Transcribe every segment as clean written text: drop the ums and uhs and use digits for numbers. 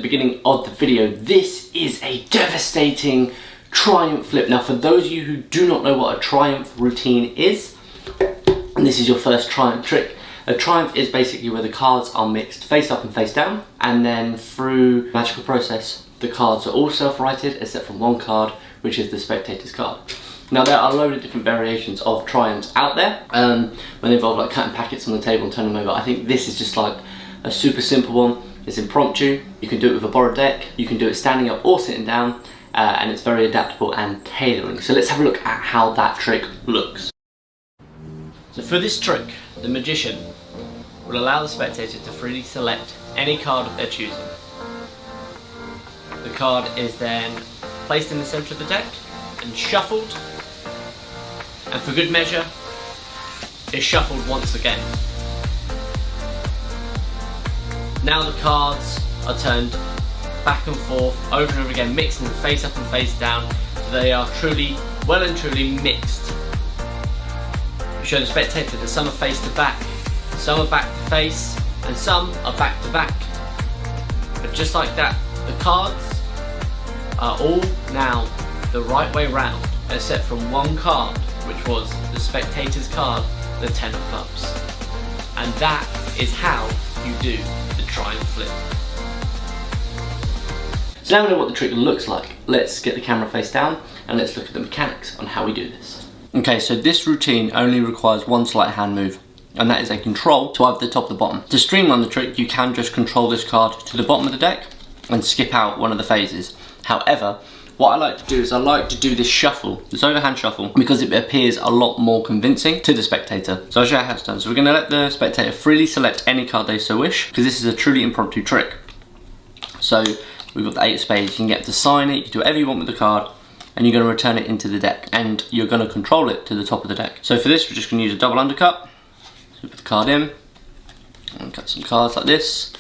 the beginning of the video, this is a devastating Triumph flip. Now for those of you who do not know what a Triumph routine is, and this is your first Triumph trick, a Triumph is basically where the cards are mixed face up and face down, and then through magical process the cards are all self-righted except for one card, which is the spectator's card. Now there are a load of different variations of Triumphs out there when they involve like cutting packets on the table and turning them over. I think this is just like a super simple one. It's impromptu, you can do it with a borrowed deck, you can do it standing up or sitting down, and it's very adaptable and tailoring. So let's have a look at how that trick looks. So for this trick, the magician will allow the spectator to freely select any card of their choosing. The card is then placed in the centre of the deck and shuffled, and for good measure is shuffled once again. Now the cards are turned back and forth over and over again, mixing them face up and face down, so they are truly, well and truly mixed. We show the spectator that some are face to back, some are back to face, and some are back to back. But just like that, the cards are all now the right way round, except from one card, which was the spectator's card, the 10 of clubs. And that is how you do the Triumph flip. So now we know what the trick looks like. Let's get the camera face down and let's look at the mechanics on how we do this. Okay, so this routine only requires one slight hand move, and that is a control to either the top or the bottom. To streamline the trick, you can just control this card to the bottom of the deck and skip out one of the phases. However, what I like to do is I like to do this shuffle, this overhand shuffle, because it appears a lot more convincing to the spectator. So I'll show you how it's done. So we're going to let the spectator freely select any card they so wish, because this is a truly impromptu trick. So we've got the 8 of spades, you can get to sign it, you can do whatever you want with the card, and you're going to return it into the deck, and you're going to control it to the top of the deck. So for this, we're just going to use a double undercut. So put the card in, and cut some cards like this,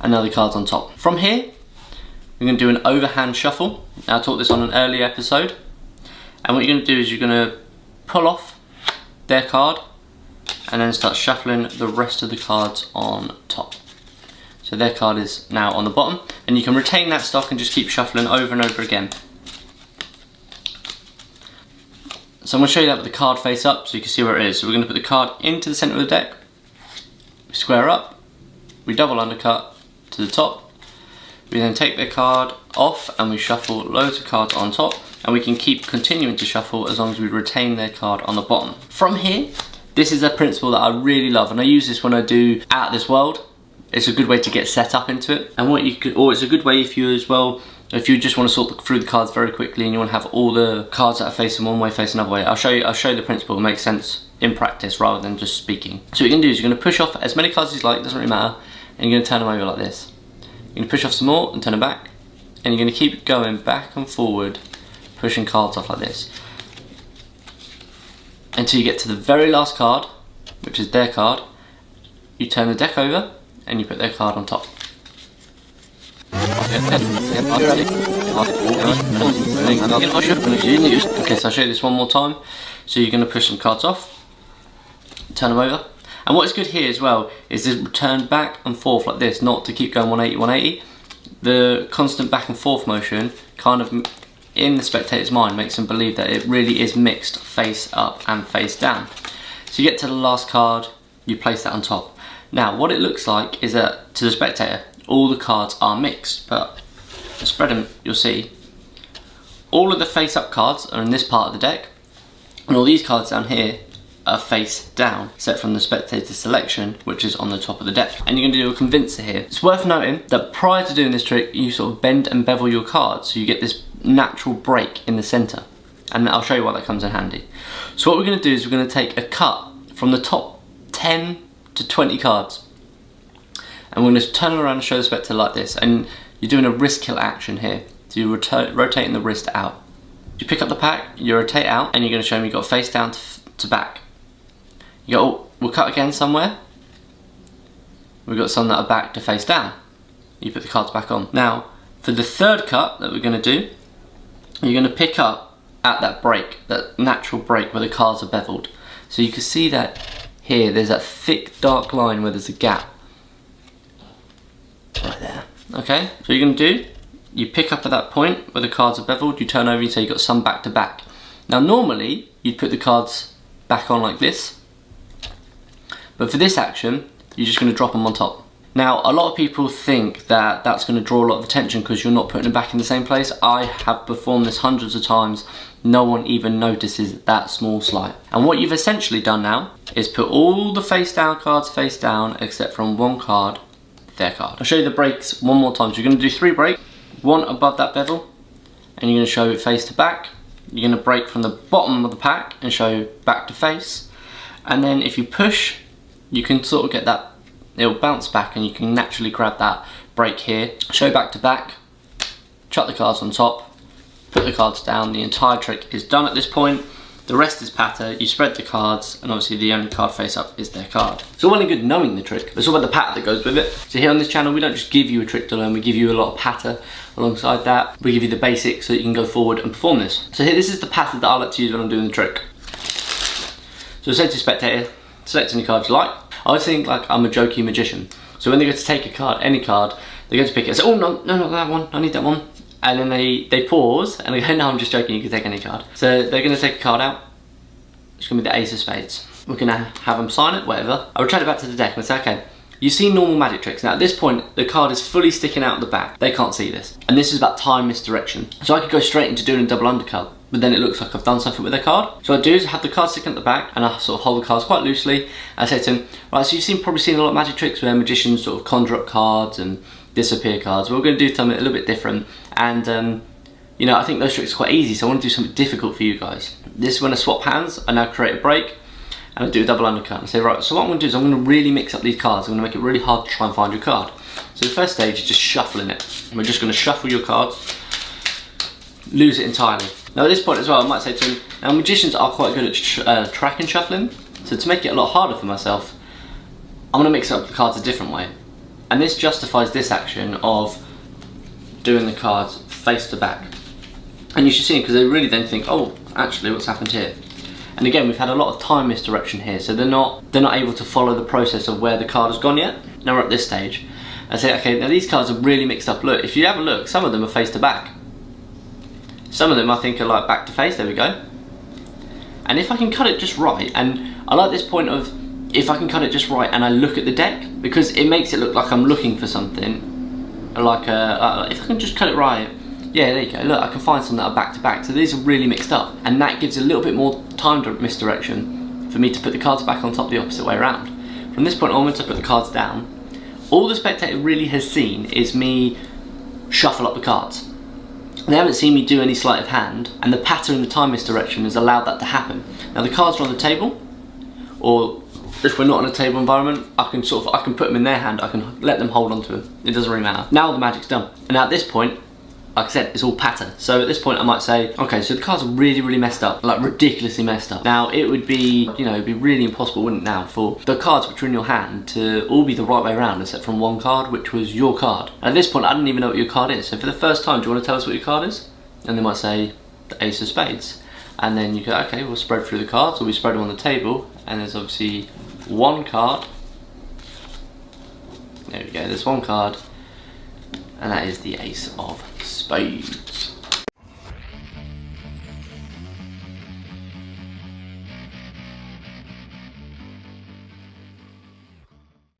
and now the card's on top. From here, we're going to do an overhand shuffle. Now I taught this on an earlier episode, and what you're going to do is you're going to pull off their card, and then start shuffling the rest of the cards on top. So their card is now on the bottom, and you can retain that stock and just keep shuffling over and over again. So I'm going to show you that with the card face up so you can see where it is. So we're going to put the card into the centre of the deck, we square up, we double undercut to the top, we then take the card off and we shuffle loads of cards on top, and we can keep continuing to shuffle as long as we retain their card on the bottom. From here, this is a principle that I really love, and I use this when I do Out This World. It's a good way to get set up into it, and what you could, or it's a good way if you as well, if you just want to sort through the cards very quickly and you want to have all the cards that are facing one way, facing another way. I'll show you the principle. It makes sense in practice rather than just speaking. So what you're going to do is you're going to push off as many cards as you like, doesn't really matter, and you're going to turn them over like this. You're going to push off some more and turn them back, and you're going to keep going back and forward, pushing cards off like this, until you get to the very last card, which is their card. You turn the deck over, and you put their card on top. Okay, so I'll show you this one more time. So you're going to push some cards off, turn them over, and what's good here as well is this turn back and forth like this, not to keep going 180, 180. The constant back and forth motion kind of in the spectator's mind makes them believe that it really is mixed face up and face down. So you get to the last card, you place that on top. Now what it looks like is that to the spectator all the cards are mixed, but to spread them you'll see all of the face up cards are in this part of the deck, and all these cards down here are face down, except from the spectator selection, which is on the top of the deck. And you're going to do a convincer here. It's worth noting that prior to doing this trick, you sort of bend and bevel your cards, so you get this natural break in the center. And I'll show you why that comes in handy. So what we're going to do is we're going to take a cut from the top 10 to 20 cards, and we're going to turn around and show the spectator like this. And you're doing a wrist kill action here. So you're rotating the wrist out. You pick up the pack, you rotate out, and you're going to show me you've got face down to back. You go, oh, we'll cut again somewhere. We've got some that are back to face down. You put the cards back on. Now, for the third cut that we're going to do, you're going to pick up at that break, that natural break where the cards are beveled. So you can see that here, there's that thick dark line where there's a gap. Right there. Okay, so you're going to do, you pick up at that point where the cards are beveled, you turn over and you say you've got some back to back. Now normally, you'd put the cards back on like this, but for this action, you're just going to drop them on top. Now, a lot of people think that that's going to draw a lot of attention because you're not putting them back in the same place. I have performed this hundreds of times. No one even notices that small slight. And what you've essentially done now is put all the face down cards face down except from one card, their card. I'll show you the breaks one more time. So you're going to do 3 breaks, one above that bevel, and you're going to show it face to back. You're going to break from the bottom of the pack and show back to face. And then if you push, you can sort of get that, it'll bounce back and you can naturally grab that break here. Show back to back, chuck the cards on top, put the cards down. The entire trick is done at this point. The rest is patter. You spread the cards and obviously the only card face up is their card. It's all well and good knowing the trick, but it's all about the patter that goes with it. So here on this channel we don't just give you a trick to learn, we give you a lot of patter alongside that. We give you the basics so that you can go forward and perform this. So here, this is the patter that I like to use when I'm doing the trick. So say to spectator, select any card you like. I always think like I'm a jokey magician. So when they go to take a card, any card, they go to pick it and say, oh no, not that one, I need that one. And then they pause and they go, no, I'm just joking, you can take any card. So they're going to take a card out. It's going to be the Ace of Spades. We're going to have them sign it, whatever. I return it back to the deck and say, okay, you've seen normal magic tricks. Now at this point, the card is fully sticking out the back. They can't see this. And this is about time misdirection. So I could go straight into doing a double undercut, but then it looks like I've done something with their card. So what I do is have the card sticking at the back and I sort of hold the cards quite loosely. I say to them, right, so you've probably seen a lot of magic tricks where magicians sort of conjure up cards and disappear cards. Well, we're going to do something a little bit different. And you know, I think those tricks are quite easy, so I want to do something difficult for you guys. This is when I swap hands, I now create a break, and I do a double undercut and say, right, so what I'm going to do is I'm going to really mix up these cards. I'm going to make it really hard to try and find your card. So the first stage is just shuffling it. And we're just going to shuffle your cards, lose it entirely. Now at this point as well, I might say to them, now magicians are quite good at track and shuffling, so to make it a lot harder for myself, I'm going to mix up the cards a different way. And this justifies this action of doing the cards face to back. And you should see it because they really then think, oh, actually what's happened here? And again, we've had a lot of time misdirection here, so they're not able to follow the process of where the card has gone yet. Now we're at this stage. I say, okay, now these cards are really mixed up. Look, if you have a look, some of them are face to back. Some of them I think are like back to face, there we go. And if I can cut it just right, and I like this point of, if I can cut it just right and I look at the deck, because it makes it look like I'm looking for something, like if I can just cut it right, yeah, there you go, look, I can find some that are back to back, so these are really mixed up, and that gives a little bit more time to misdirection for me to put the cards back on top the opposite way around. From this point onwards I put the cards down. All the spectator really has seen is me shuffle up the cards. They haven't seen me do any sleight of hand, and the pattern and the time misdirection has allowed that to happen. Now the cards are on the table, or if we're not in a table environment, I can put them in their hand, I can let them hold on to them. It doesn't really matter. Now the magic's done. And now at this point, like I said, it's all patter. So at this point I might say, okay, so the cards are really, really messed up, like ridiculously messed up. Now it would be, you know, it'd be really impossible, wouldn't it now, for the cards which are in your hand to all be the right way around, except from one card, which was your card. And at this point I didn't even know what your card is. So for the first time, do you want to tell us what your card is? And they might say, the Ace of Spades. And then you go, okay, we'll spread through the cards, or we spread them on the table, and there's obviously one card. There we go, there's one card, and that is the Ace of Spades.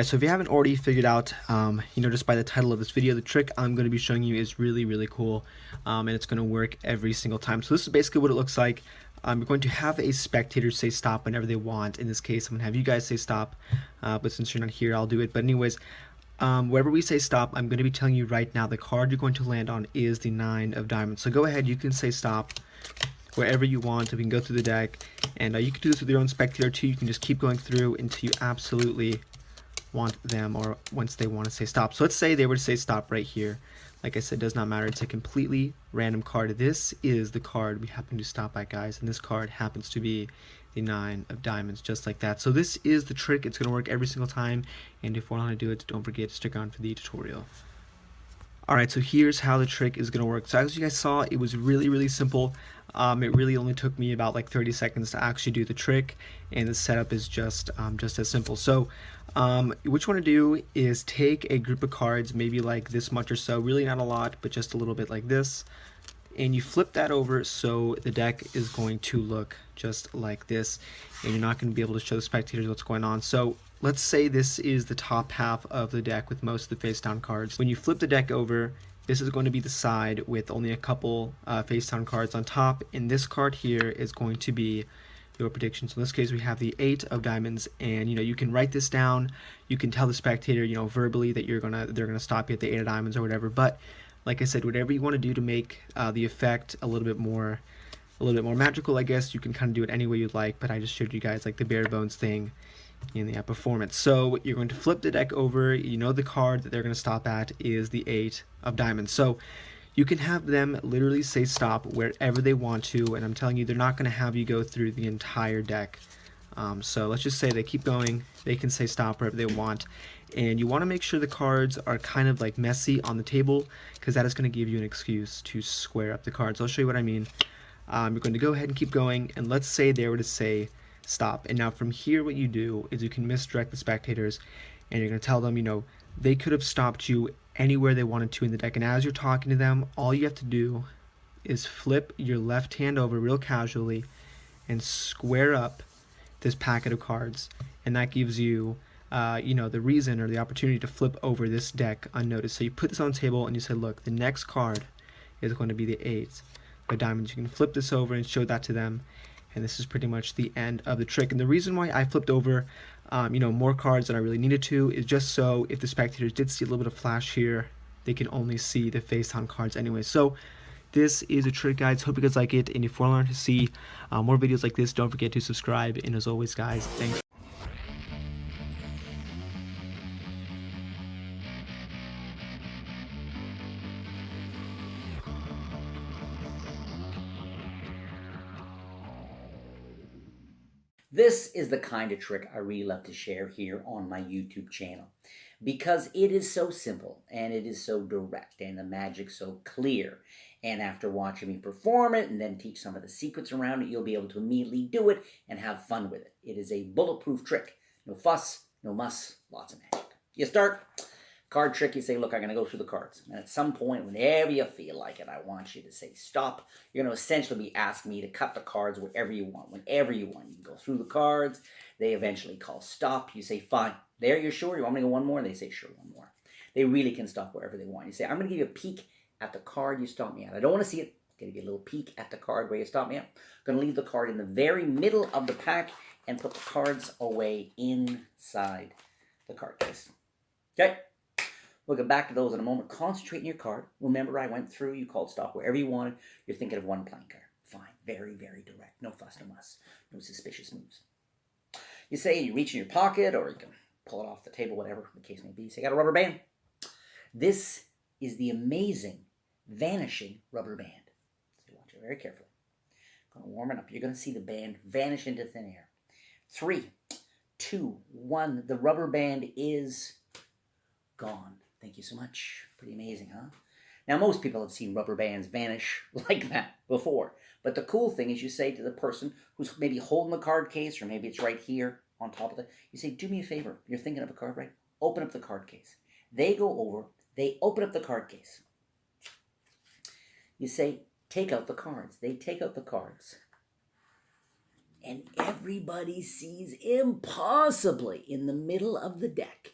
So if you haven't already figured out, you know, just by the title of this video, the trick I'm going to be showing you is really, really cool, and it's going to work every single time. So this is basically what it looks like. We're going to have a spectator say stop whenever they want. In this case, I'm going to have you guys say stop, but since you're not here, I'll do it. But anyways, wherever we say stop, I'm going to be telling you right now the card you're going to land on is the 9 of diamonds. So go ahead, you can say stop wherever you want. We can go through the deck, and you can do this with your own spectator too. You can just keep going through until you absolutely want them, or once they want to say stop. So let's say they were to say stop right here. Like I said, it does not matter. It's a completely random card. This is the card we happen to stop at, guys, and this card happens to be the 9 of diamonds, just like that. So this is the trick. It's going to work every single time, and if you want to do it, don't forget to stick on for the tutorial. Alright, so here's how the trick is going to work. So as you guys saw, it was really simple. It really only took me about like 30 seconds to actually do the trick, and the setup is just as simple. So what you want to do is take a group of cards, maybe like this much or so, really not a lot, but just a little bit like this, and you flip that over so the deck is going to look just like this, and you're not going to be able to show the spectators what's going on. So let's say this is the top half of the deck with most of the face down cards. When you flip the deck over, this is going to be the side with only a couple face down cards on top, and this card here is going to be your prediction. So in this case we have the 8 of diamonds, and you can write this down, you can tell the spectator verbally that they're gonna stop you at the 8 of diamonds or whatever, but like I said, whatever you want to do to make the effect a little bit more magical, I guess you can kind of do it any way you'd like, but I just showed you guys like the bare bones thing in the performance. So you're going to flip the deck over. The card that they're going to stop at is the 8 of diamonds. So you can have them literally say stop wherever they want to, and I'm telling you, they're not going to have you go through the entire deck. So let's just say they keep going, they can say stop wherever they want, and you want to make sure the cards are kind of like messy on the table, because that is going to give you an excuse to square up the cards. I'll show you what I mean. You're going to go ahead and keep going, and let's say they were to say stop, and now from here what you do is you can misdirect the spectators, and you're going to tell them they could have stopped you anywhere they wanted to in the deck, and as you're talking to them, all you have to do is flip your left hand over real casually and square up this packet of cards, and that gives you the reason or the opportunity to flip over this deck unnoticed. So you put this on the table and you say, look, the next card is going to be the 8 of diamonds. You can flip this over and show that to them, and this is pretty much the end of the trick. And the reason why I flipped over more cards than I really needed to is just so if the spectators did see a little bit of flash here, they can only see the face down cards anyway. So this is a trick, guys. Hope you guys like it, and if you want to learn to see more videos like this, don't forget to subscribe, and as always, guys, thanks. This is the kind of trick I really love to share here on my YouTube channel, because it is so simple and it is so direct and the magic so clear. And after watching me perform it and then teach some of the secrets around it, you'll be able to immediately do it and have fun with it. It is a bulletproof trick. No fuss, no muss, lots of magic. You start. Card trick, you say, look, I'm going to go through the cards. And at some point, whenever you feel like it, I want you to say stop. You're going to essentially be asking me to cut the cards wherever you want, whenever you want. You can go through the cards. They eventually call stop. You say, fine. There, you're sure? You want me to go one more? They say, sure, one more. They really can stop wherever they want. You say, I'm going to give you a peek at the card you stop me at. I don't want to see it. I'm going to give you a little peek at the card where you stop me at. I'm going to leave the card in the very middle of the pack and put the cards away inside the card case. Okay? We'll get back to those in a moment. Concentrate on your card. Remember, I went through, you called stop wherever you wanted. You're thinking of one playing card. Fine. Very, very direct. No fuss, no muss. No suspicious moves. You say you reach in your pocket, or you can pull it off the table, whatever the case may be. You say, I got a rubber band. This is the amazing vanishing rubber band. So watch it very carefully. I'm going to warm it up. You're going to see the band vanish into thin air. 3, 2, 1. The rubber band is gone. Thank you so much. Pretty amazing, huh? Now, most people have seen rubber bands vanish like that before. But the cool thing is you say to the person who's maybe holding the card case, or maybe it's right here on top of it, you say, do me a favor. You're thinking of a card, right? Open up the card case. They go over. They open up the card case. You say, take out the cards. They take out the cards. And everybody sees impossibly in the middle of the deck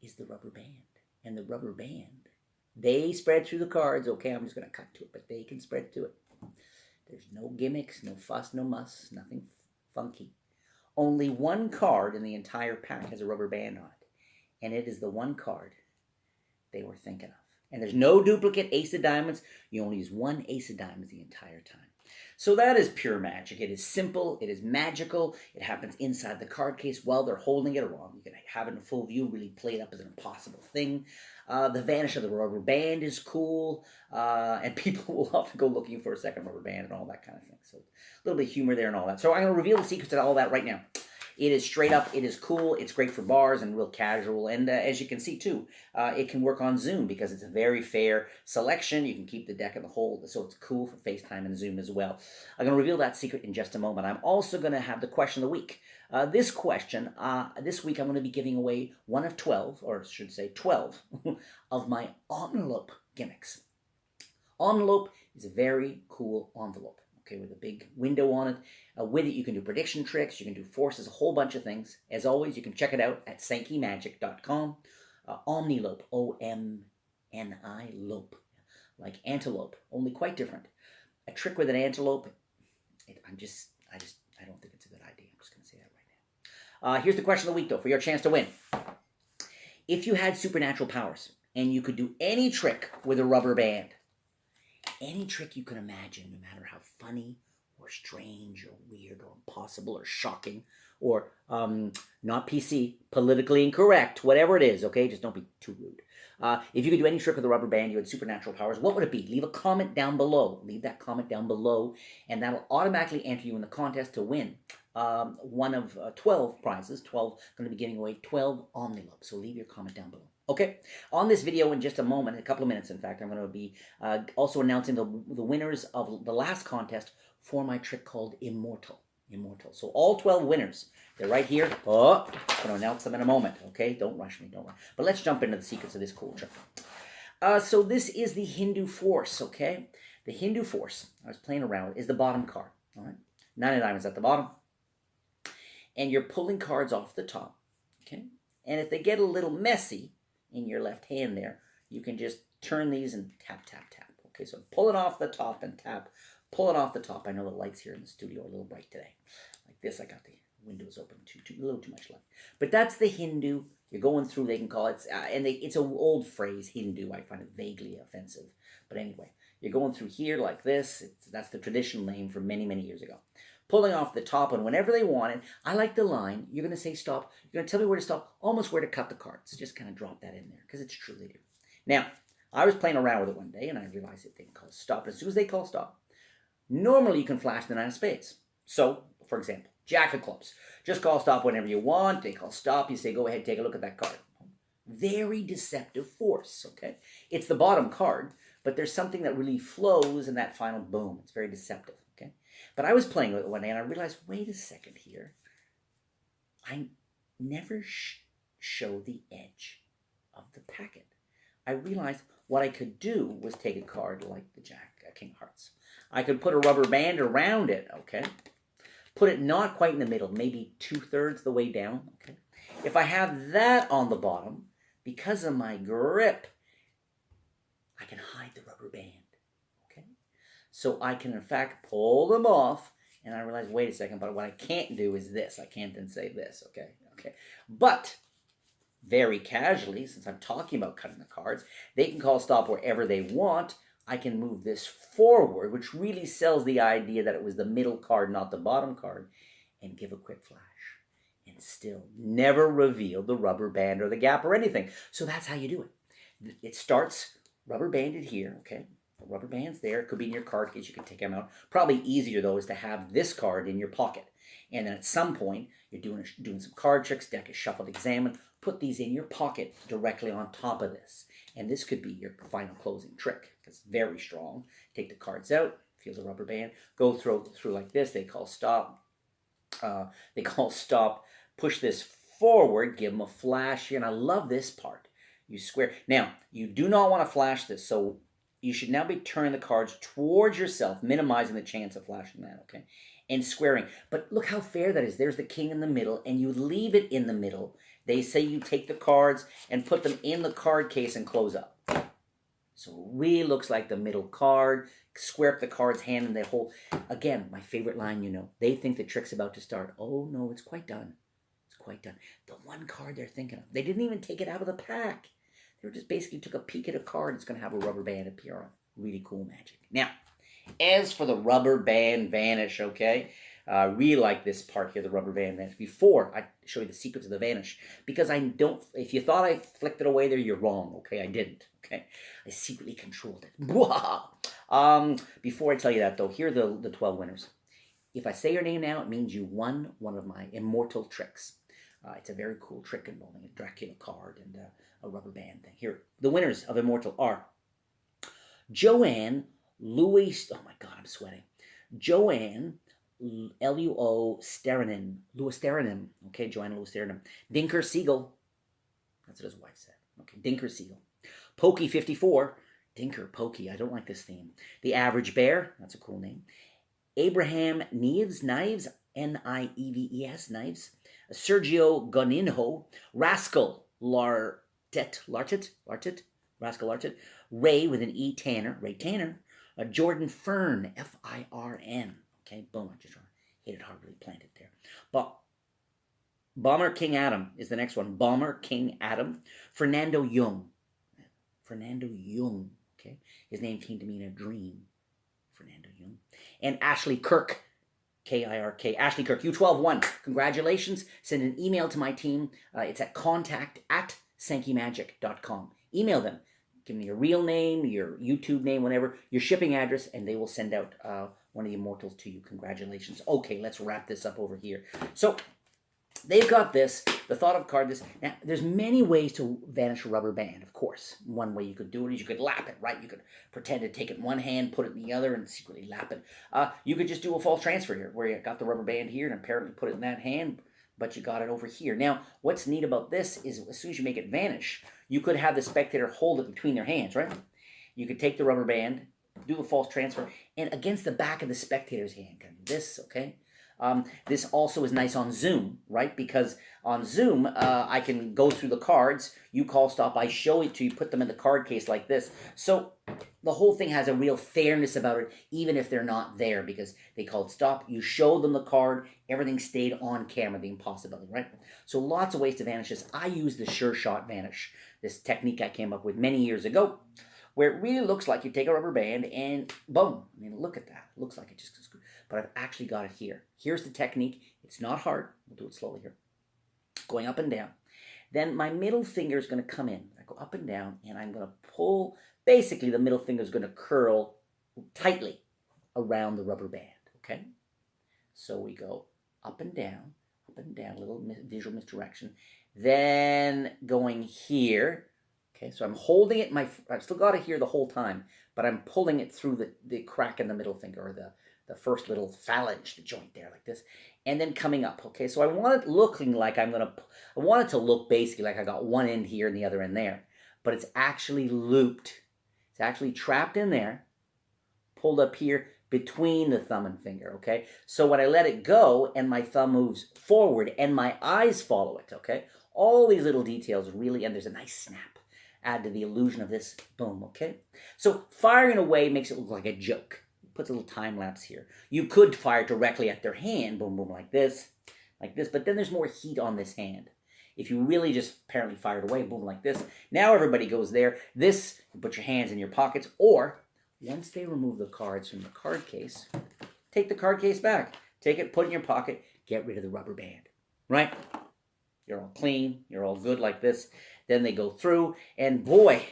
is the rubber band. And the rubber band, they spread through the cards. Okay, I'm just going to cut to it, but they can spread to it. There's no gimmicks, no fuss, no muss, nothing funky. Only one card in the entire pack has a rubber band on it. And it is the one card they were thinking of. And there's no duplicate ace of diamonds. You only use one ace of diamonds the entire time. So that is pure magic. It is simple. It is magical. It happens inside the card case while they're holding it around. You can have it in full view, really play it up as an impossible thing. The vanish of the rubber band is cool. And people will often go looking for a second rubber band and all that kind of thing. So a little bit of humor there and all that. So I'm going to reveal the secrets to all that right now. It is straight up, it is cool, it's great for bars and real casual, and as you can see too, it can work on Zoom because it's a very fair selection. You can keep the deck in the hole, so it's cool for FaceTime and Zoom as well. I'm going to reveal that secret in just a moment. I'm also going to have the question of the week. This question, this week I'm going to be giving away one of 12, or I should say 12, of my envelope gimmicks. Envelope is a very cool envelope, okay, with a big window on it. With it, you can do prediction tricks, you can do forces, a whole bunch of things. As always, you can check it out at sankeymagic.com. Omnilope, O-M-N-I, lope, like antelope, only quite different. A trick with an antelope, I don't think it's a good idea. I'm just going to say that right now. Here's the question of the week, though, for your chance to win. If you had supernatural powers and you could do any trick with a rubber band, any trick you can imagine, no matter how funny or strange or weird or impossible or shocking or not PC, politically incorrect, whatever it is, okay? Just don't be too rude. If you could do any trick with a rubber band, you had supernatural powers, what would it be? Leave a comment down below. Leave that comment down below, and that'll automatically enter you in the contest to win one of 12 prizes. 12, going to be giving away 12 Omnilopes, so leave your comment down below. Okay, on this video in just a moment, a couple of minutes in fact, I'm going to be also announcing the winners of the last contest for my trick called Immortal. So all 12 winners, they're right here. Oh, I'm going to announce them in a moment, okay? Don't rush me, don't worry. But let's jump into the secrets of this cool trick. So this is the Hindu Force, okay? The Hindu Force, I was playing around with, is the bottom card, all right? 9 of diamonds at the bottom. And you're pulling cards off the top, okay? And if they get a little messy in your left hand there, you can just turn these and tap, tap, tap. Okay, so pull it off the top and tap. Pull it off the top. I know the lights here in the studio are a little bright today. Like this, I got the windows open, a little too much light. But that's the Hindu. You're going through, they can call it, it's an old phrase, Hindu. I find it vaguely offensive. But anyway, you're going through here like this. That's the traditional name from many, many years ago. Pulling off the top, and whenever they want it, I like the line. You're going to say stop. You're going to tell me where to stop, almost where to cut the cards. Just kind of drop that in there, because it's true they do. Now, I was playing around with it one day, and I realized that they can call stop. As soon as they call stop, normally you can flash the 9 of spades. So, for example, Jack of clubs. Just call stop whenever you want. They call stop. You say, go ahead, take a look at that card. Very deceptive force, okay? It's the bottom card, but there's something that really flows in that final boom. It's very deceptive, okay? But I was playing with it one day, and I realized, wait a second here. I never show the edge of the packet. I realized what I could do was take a card like the Jack, King of Hearts. I could put a rubber band around it, okay? Put it not quite in the middle, maybe 2/3 the way down, okay? If I have that on the bottom, because of my grip, I can hide the rubber band, okay? So I can, in fact, pull them off, and I realize, wait a second, but what I can't do is this. I can't then say this, okay? But very casually, since I'm talking about cutting the cards, they can call stop wherever they want. I can move this forward, which really sells the idea that it was the middle card, not the bottom card, and give a quick flash. And still never reveal the rubber band or the gap or anything. So that's how you do it. It starts rubber banded here, okay? The rubber band's there. It could be in your card case. You can take them out. Probably easier, though, is to have this card in your pocket. And then at some point, you're doing some card tricks, deck is shuffled, examined. Put these in your pocket directly on top of this. And this could be your final closing trick. It's very strong. Take the cards out, feel the rubber band, go through like this. They call stop. Push this forward, give them a flash here. And I love this part. You square. Now, you do not want to flash this, so you should now be turning the cards towards yourself, minimizing the chance of flashing that, okay? And squaring. But look how fair that is. There's the king in the middle, and you leave it in the middle. They say you take the cards and put them in the card case and close up. So it really looks like the middle card. Square up the card's hand and they hold. Again, my favorite line, you know. They think the trick's about to start. Oh, no, it's quite done. It's quite done. The one card they're thinking of. They didn't even take it out of the pack. They just basically took a peek at a card. It's going to have a rubber band appear on. Really cool magic. Now, as for the rubber band vanish, okay? Really like this part here, the rubber band vanish. Before I show you the secrets of the vanish, because I don't, if you thought I flicked it away there, you're wrong, okay? I didn't, okay? I secretly controlled it. Before I tell you that, though, here are the 12 winners. if I say your name now, it means you won one of my immortal tricks. It's a very cool trick involving a Dracula card and a rubber band thing. Here, the winners of Immortal are Joanne Louis. Oh my God, I'm sweating. Joanne Luo Steranen. Okay, Joanne Luo Steranen. Dinker Siegel. That's what his wife said. Okay, Dinker Siegel. Pokey 54. Dinker Pokey. I don't like this theme. The Average Bear. That's a cool name. Abraham Knives. Nieves. Knives. Sergio Goninho. Rascal Lartet. Rascal Lartet. Ray with an E Tanner. Ray Tanner. Jordan Fern. Firn. Okay, boom. I just hit it hard, really planted there. But Bomber King Adam is the next one. Bomber King Adam. Fernando Jung. Okay. His name came to me in a dream. Fernando Jung. And Ashley Kirk. Kirk. Ashley Kirk. U12-1. Congratulations. Send an email to my team. It's at contact@sankymagic.com. Email them. Give me your real name, your YouTube name, whatever, your shipping address, and they will send out one of the immortals to you. Congratulations. Okay, let's wrap this up over here. So they've got this, the thought of card this. Now, there's many ways to vanish a rubber band, of course. One way you could do it is you could lap it, right? You could pretend to take it in one hand, put it in the other, and secretly lap it. You could just do a false transfer here, where you got the rubber band here and apparently put it in that hand, but you got it over here. Now, what's neat about this is as soon as you make it vanish, you could have the spectator hold it between their hands, right? You could take the rubber band, do a false transfer, and against the back of the spectator's hand, kind of this, okay? This also is nice on Zoom, right? Because on Zoom, I can go through the cards, you call stop, I show it to you, put them in the card case like this. So the whole thing has a real fairness about it, even if they're not there, because they called stop, you show them the card, everything stayed on camera, the impossibility, right? So lots of ways to vanish this. I use the Sure Shot Vanish, this technique I came up with many years ago, where it really looks like you take a rubber band and boom. I mean, look at that. It looks like it just goes, but I've actually got it here. Here's the technique. It's not hard. We'll do it slowly here. Going up and down. Then my middle finger is going to come in. I go up and down, and I'm going to pull. Basically, the middle finger is going to curl tightly around the rubber band, okay? So we go up and down, a little visual misdirection. Then going here, okay, so I'm holding it, I've still got it here the whole time, but I'm pulling it through the crack in the middle finger, or the first little phalange, the joint there, like this, and then coming up, okay? So I want it looking like I want it to look basically like I got one end here and the other end there, but it's actually looped. It's actually trapped in there, pulled up here between the thumb and finger, okay? So when I let it go and my thumb moves forward and my eyes follow it, okay? All these little details really, and there's a nice snap, add to the illusion of this, boom, okay? So firing away makes it look like a joke. Puts a little time lapse here. You could fire directly at their hand, boom, boom, like this, but then there's more heat on this hand. If you really just apparently fired away, boom, like this, now everybody goes there. This, you put your hands in your pockets, or once they remove the cards from the card case, take the card case back. Take it, put it in your pocket, get rid of the rubber band, right? You're all clean, you're all good like this. Then they go through, and boy,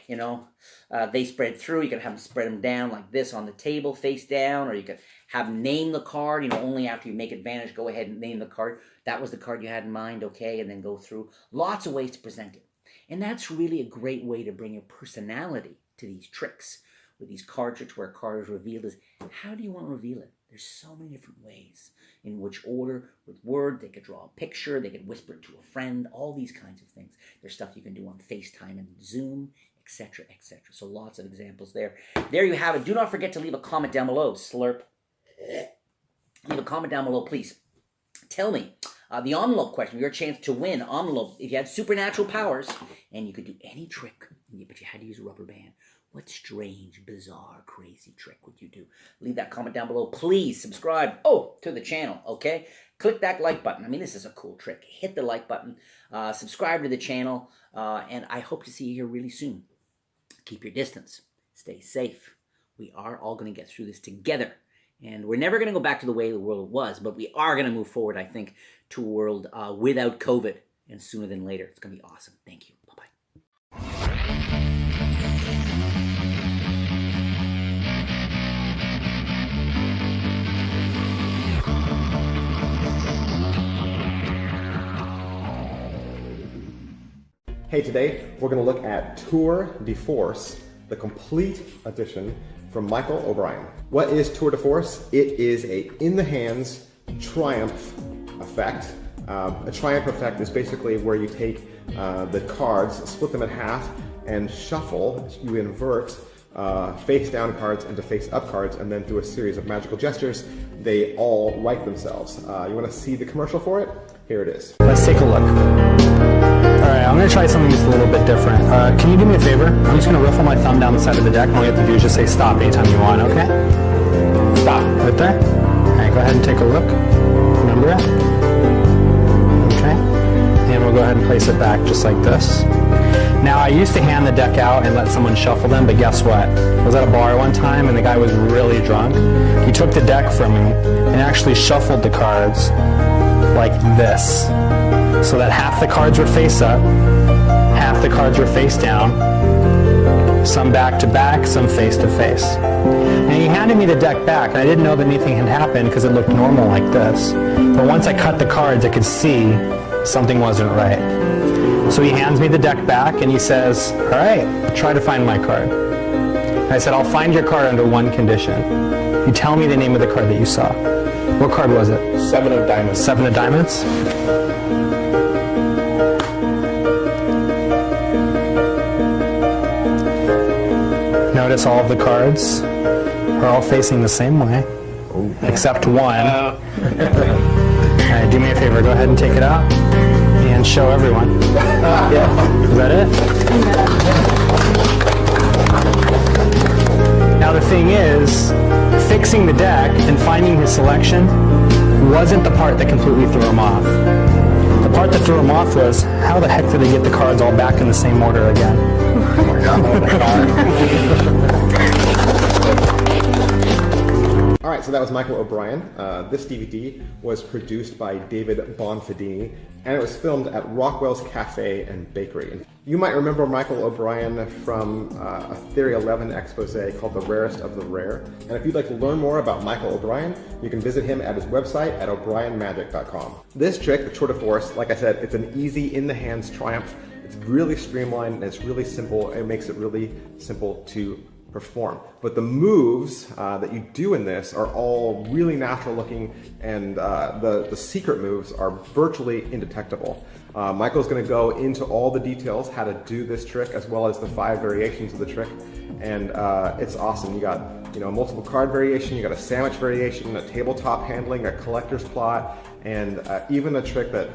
they spread through. You can have them spread them down like this on the table, face down, or you could have them name the card, only after you make it vanish, go ahead and name the card. That was the card you had in mind, okay, and then go through. Lots of ways to present it. And that's really a great way to bring a personality to these tricks. With these card tricks where a card is revealed, is how do you want to reveal it? There's so many different ways. In which order, with word, they could draw a picture, they could whisper it to a friend, all these kinds of things. There's stuff you can do on FaceTime and Zoom, etc., etc. So lots of examples there. There you have it. Do not forget to leave a comment down below. Slurp. Leave a comment down below, please. Tell me, the envelope question, your chance to win envelope. If you had supernatural powers and you could do any trick, but you had to use a rubber band, what strange, bizarre, crazy trick would you do? Leave that comment down below. Please subscribe to the channel, okay? Click that like button. I mean, this is a cool trick. Hit the like button. Subscribe to the channel. And I hope to see you here really soon. Keep your distance. Stay safe. We are all going to get through this together. And we're never going to go back to the way the world was, but we are going to move forward, I think, to a world without COVID. And sooner than later. It's going to be awesome. Thank you. Bye-bye. Hey, today we're going to look at Tour de Force, the complete edition from Michael O'Brien. What is Tour de Force? It is a in-the-hands Triumph effect. A Triumph effect is basically where you take the cards, split them in half, and shuffle. You invert face-down cards into face-up cards, and then through a series of magical gestures, they all right themselves. You want to see the commercial for it? Here it is. Let's take a look. Alright, I'm going to try something just a little bit different. Can you do me a favor? I'm just going to riffle my thumb down the side of the deck, and all you have to do is just say stop anytime you want, okay? Stop. Right there? Alright, go ahead and take a look. Remember it? Okay. And we'll go ahead and place it back just like this. Now, I used to hand the deck out and let someone shuffle them, but guess what? I was at a bar one time and the guy was really drunk. He took the deck from me and actually shuffled the cards like this, so that half the cards were face up, half the cards were face down, some back to back, some face to face. And he handed me the deck back, and I didn't know that anything had happened because it looked normal like this. But once I cut the cards, I could see something wasn't right. So he hands me the deck back and he says, all right, try to find my card. And I said, I'll find your card under one condition. You tell me the name of the card that you saw. What card was it? 7 of diamonds. 7 of diamonds? Notice all of the cards are all facing the same way, except one. All right, do me a favor, go ahead and take it out and show everyone. Is that it? Now the thing is, fixing the deck and finding his selection wasn't the part that completely threw him off. The part that threw him off was, how the heck did they get the cards all back in the same order again? Oh my God. All right, so that was Michael O'Brien. This DVD was produced by David Bonfidini, and it was filmed at Rockwell's Cafe and Bakery. You might remember Michael O'Brien from a Theory 11 expose called The Rarest of the Rare. And if you'd like to learn more about Michael O'Brien, you can visit him at his website at o'brienmagic.com. This trick, the Tour de Force, like I said, it's an easy in-the-hands Triumph. It's really streamlined and it's really simple. It makes it really simple to perform. But the moves that you do in this are all really natural looking, and the secret moves are virtually indetectable. Michael's going to go into all the details, how to do this trick, as well as the 5 variations of the trick, and it's awesome. You got a multiple card variation, you got a sandwich variation, a tabletop handling, a collector's plot, and even a trick that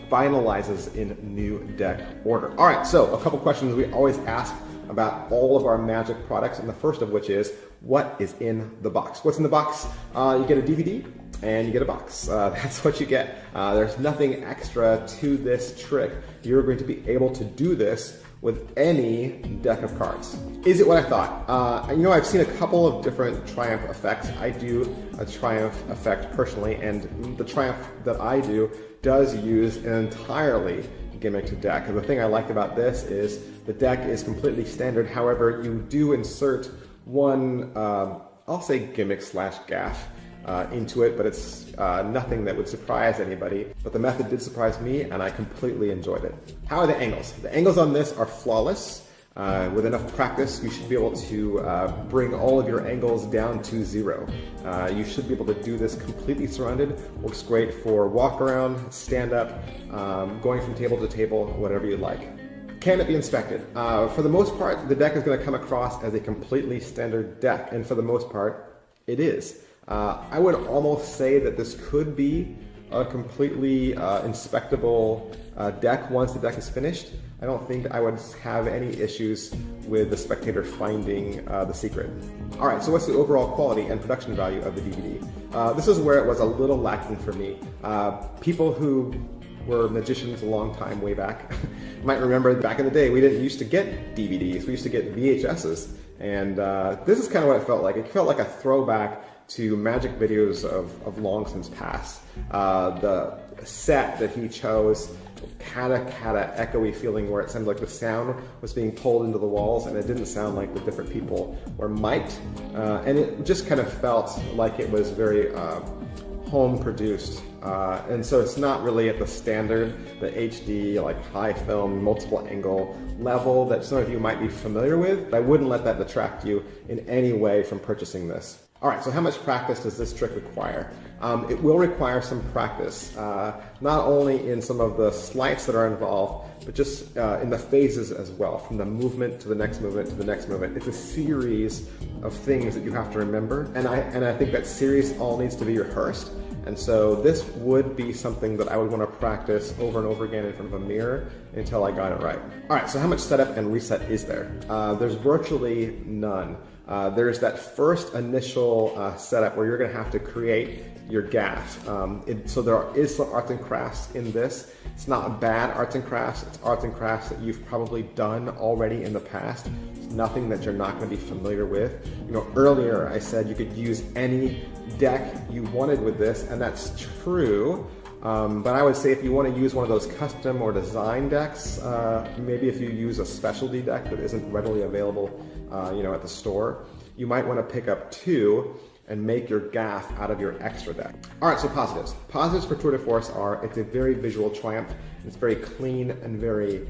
finalizes in new deck order. All right, so a couple questions we always ask about all of our Magic products, and the first of which is, what is in the box? What's in the box? You get a DVD and you get a box. That's what you get. There's nothing extra to this trick. You're going to be able to do this with any deck of cards. Is it what I thought? I've seen a couple of different Triumph effects. I do a Triumph effect personally, and the Triumph that I do does use an entirely gimmicked deck. And the thing I liked about this is the deck is completely standard. However, you do insert one, I'll say gimmick slash gaff into it, but it's nothing that would surprise anybody. But the method did surprise me, and I completely enjoyed it. How are the angles? The angles on this are flawless. With enough practice, you should be able to bring all of your angles down to 0. You should be able to do this completely surrounded. Works great for walk around, stand up, going from table to table, whatever you like. Can it be inspected? For the most part, the deck is going to come across as a completely standard deck, and for the most part, it is. I would almost say that this could be a completely inspectable deck once the deck is finished. I don't think I would have any issues with the spectator finding the secret. All right, so what's the overall quality and production value of the DVD? This is where it was a little lacking for me. People who were magicians a long time way back might remember back in the day we didn't used to get DVDs, we used to get VHSs, and this is kind of what it felt like. It felt like a throwback to magic videos of long since past. The set that he chose had a echoey feeling where it sounded like the sound was being pulled into the walls, and it didn't sound like the different people were mic'd, and it just kind of felt like it was very home produced. And so it's not really at the standard, the HD, like high film, multiple angle level that some of you might be familiar with. I wouldn't let that detract you in any way from purchasing this. All right, so how much practice does this trick require? It will require some practice, not only in some of the sleights that are involved, but just in the phases as well, from the movement to the next movement to the next movement. It's a series of things that you have to remember, and I think that series all needs to be rehearsed. And so this would be something that I would want to practice over and over again in front of a mirror until I got it right. All right, so how much setup and reset is there? There's virtually none. There's that first initial setup where you're going to have to create your gaff. So there is some arts and crafts in this. It's not bad arts and crafts. It's arts and crafts that you've probably done already in the past. It's nothing that you're not going to be familiar with. You know, earlier I said you could use any deck you wanted with this, and that's true. But I would say if you want to use one of those custom or design decks, maybe if you use a specialty deck that isn't readily available, at the store, you might want to pick up two and make your gaff out of your extra deck. All right, so positives. Positives for Tour de Force are it's a very visual Triumph. It's very clean and very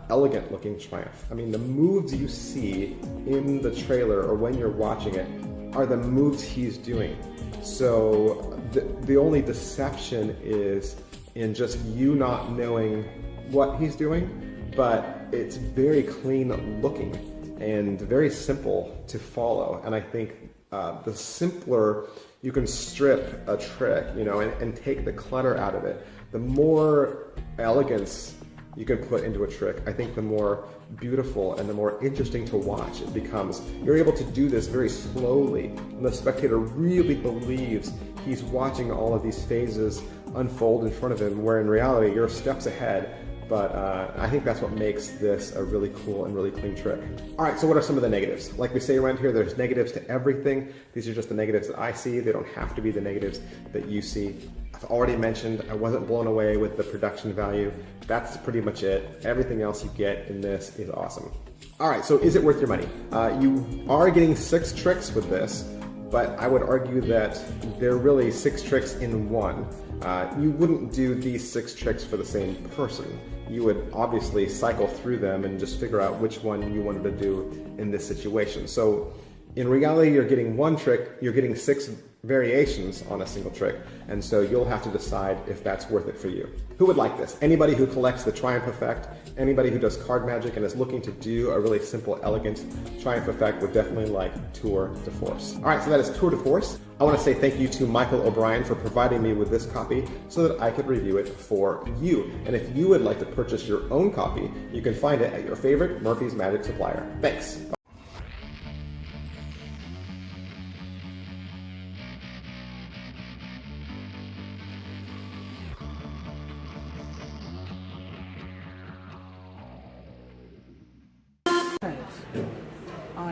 elegant looking Triumph. I mean, the moves you see in the trailer or when you're watching it are the moves he's doing. So the only deception is in just you not knowing what he's doing, but it's very clean looking and very simple to follow. And I think the simpler you can strip a trick, and take the clutter out of it, the more elegance you can put into a trick, I think the more beautiful and the more interesting to watch it becomes. You're able to do this very slowly, and the spectator really believes he's watching all of these phases unfold in front of him, where in reality you're steps ahead. But I think that's what makes this a really cool and really clean trick. All right, so what are some of the negatives? Like we say around here, there's negatives to everything. These are just the negatives that I see. They don't have to be the negatives that you see. I've already mentioned I wasn't blown away with the production value. That's pretty much it. Everything else you get in this is awesome. All right, so is it worth your money? You are getting 6 tricks with this, but I would argue that they're really 6 tricks in one. You wouldn't do these 6 tricks for the same person. You would obviously cycle through them and just figure out which one you wanted to do in this situation. So in reality, you're getting 1 trick, you're getting 6 variations on a single trick, and so you'll have to decide if that's worth it for you. Who would like this? Anybody who collects the Triumph Effect, anybody who does card magic and is looking to do a really simple, elegant Triumph Effect would definitely like Tour de Force. All right, so that is Tour de Force. I want to say thank you to Michael O'Brien for providing me with this copy so that I could review it for you. And if you would like to purchase your own copy, you can find it at your favorite Murphy's Magic supplier. Thanks.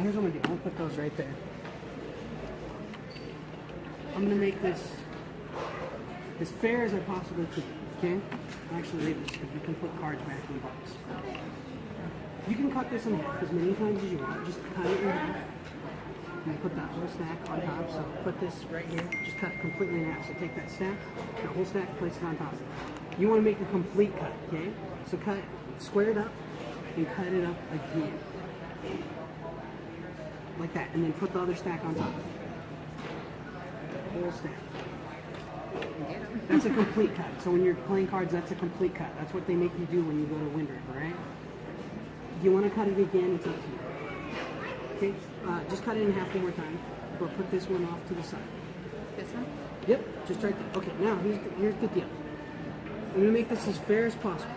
Here's what I'm gonna do. I'm gonna put those right there. I'm gonna make this as fair as I possibly could. Okay? I'll actually leave this because we can put cards back in the box. You can cut this in half as many times as you want. Just cut it in half. And put that whole stack on top. So put this right here. Just cut it completely in half. So take that stack, that whole stack, place it on top of it. You want to make a complete cut. Okay? So cut, square it up, and cut it up again. Like that, and then put the other stack on top. Whole stack. That's a complete cut. So when you're playing cards, that's a complete cut. That's what they make you do when you go to Wind River, right? If you want to cut it again, it's up to you. Okay, just cut it in half one more time, but put this one off to the side. This one? Yep, just right there. Okay, now here's the deal. I'm gonna make this as fair as possible.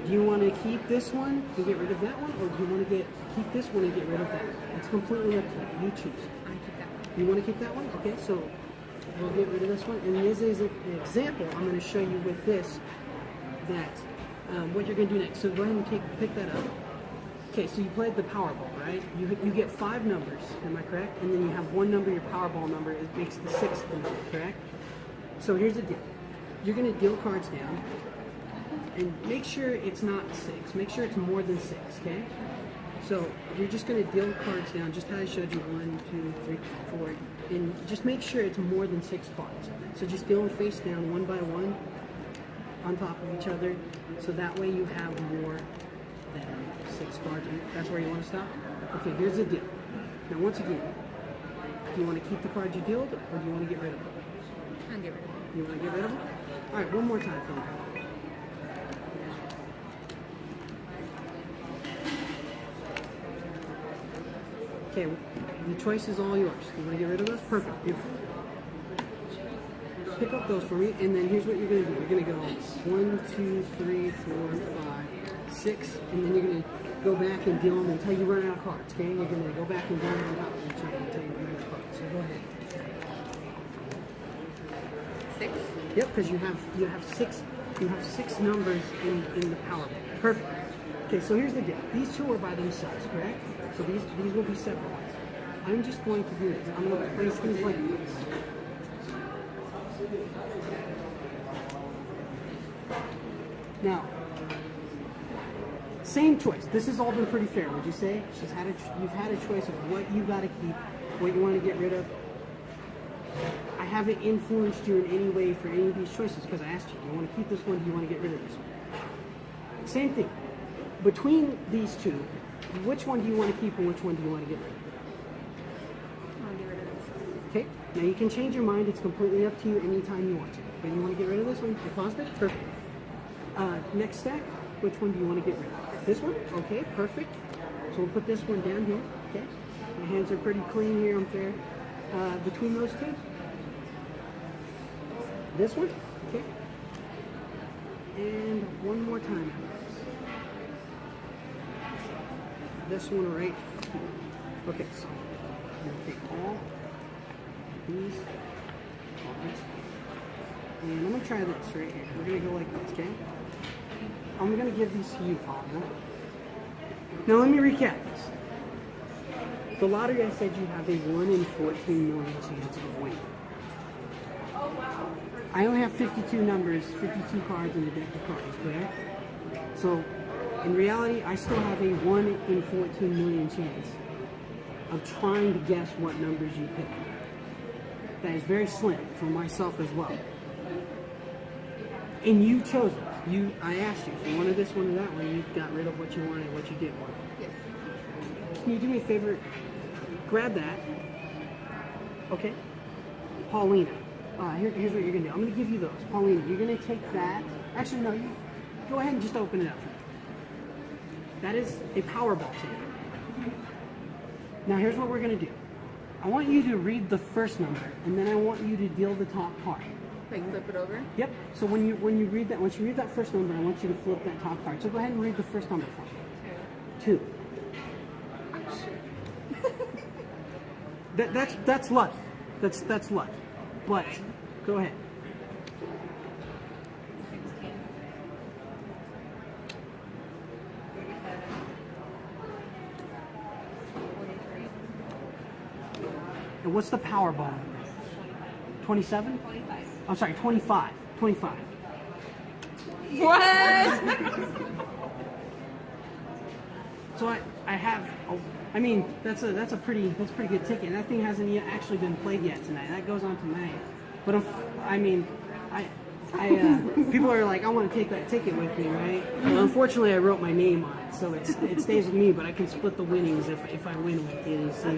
Do you want to keep this one and get rid of that one, or do you want to keep this one and get rid of that one? It's completely up to you. You choose. I keep that one. You want to keep that one? Okay, so we'll get rid of this one. And this is an example I'm going to show you with this that what you're going to do next. So go ahead and pick that up. Okay, so you played the Powerball, right? You get 5 numbers, am I correct? And then you have one number, your Powerball number, it makes the 6th number, correct? So here's the deal. You're going to deal cards down. And make sure it's not 6. Make sure it's more than 6, okay? So you're just going to deal the cards down, just how I showed you, 1, 2, 3, 4, and just make sure it's more than 6 cards. So just deal them face down, one by one, on top of each other, so that way you have more than 6 cards. And that's where you want to stop? Okay, here's the deal. Now once again, do you want to keep the cards you dealt, or do you want to get rid of them? I'll get rid of it. You want to get rid of them? Alright, one more time for me. Okay, the choice is all yours. You want to get rid of those? Perfect, beautiful. Pick up those for me, and then here's what you're going to do. You're going to go 1, 2, 3, 4, 5, 6, and then you're going to go back and deal them until you run out of cards, okay? You're going to go back and deal them on top of each other until you run out of cards. So go ahead. 6. Yep, because you have six numbers in the power book. Perfect. Okay, so here's the deal. These two are by themselves, correct? So these will be separate ones. I'm just going to do this. I'm going to place things like this. Now, same choice. This has all been pretty fair, would you say? You've had a choice of what you got to keep, what you want to get rid of. I haven't influenced you in any way for any of these choices because I asked you, do you want to keep this one, do you want to get rid of this one? Same thing. Between these two, which one do you want to keep and which one do you want to get rid of? I'll get rid of this. Okay, now you can change your mind. It's completely up to you anytime you want to. But you want to get rid of this one? You paused it? Perfect. Next stack, which one do you want to get rid of? This one? Okay, perfect. So we'll put this one down here. Okay, my hands are pretty clean here. I'm fair. Between those two? This one? Okay. And one more time. This one right here. Okay, so I'm going to take all these cards, and I'm going to try this right here. We're going to go like this, okay? I'm going to give these to you, Paul. Now let me recap this. The lottery, I said you have a 1 in 14 million chance of winning. I only have 52 numbers, 52 cards in the deck of cards, correct? So, in reality, I still have a 1 in 14 million chance of trying to guess what numbers you pick. That is very slim for myself as well. And you chose it. I asked you if you wanted this one or that one, you got rid of what you wanted, what you didn't want. Yes. Can you do me a favor? Grab that. Okay? Paulina. Here's what you're going to do. I'm going to give you those. Paulina, you're going to take that. Actually, no, you go ahead and just open it up. That is a Powerball ticket. Now, here's what we're going to do. I want you to read the first number, and then I want you to deal the top card. Like flip it over? Yep. So once you read that first number, I want you to flip that top card. So go ahead and read the first number for me. 2. That's luck. That's luck. But go ahead. 16. 43. And what's the Powerball number? 27? 25. I'm sorry, 25. 25. What? So I have. I mean, that's a pretty good ticket. That thing hasn't yet actually been played yet tonight. That goes on tonight. But people are like, I want to take that ticket with me, right? Well, unfortunately, I wrote my name on it, so it stays with me. But I can split the winnings if I win with you. So.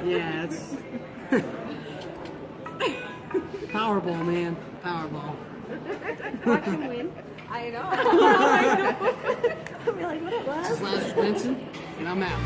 Yeah, it's Powerball, man. Powerball. Watch him win. I know. I know. I'll be like, what it was? This is Lazarus Benson, and I'm out.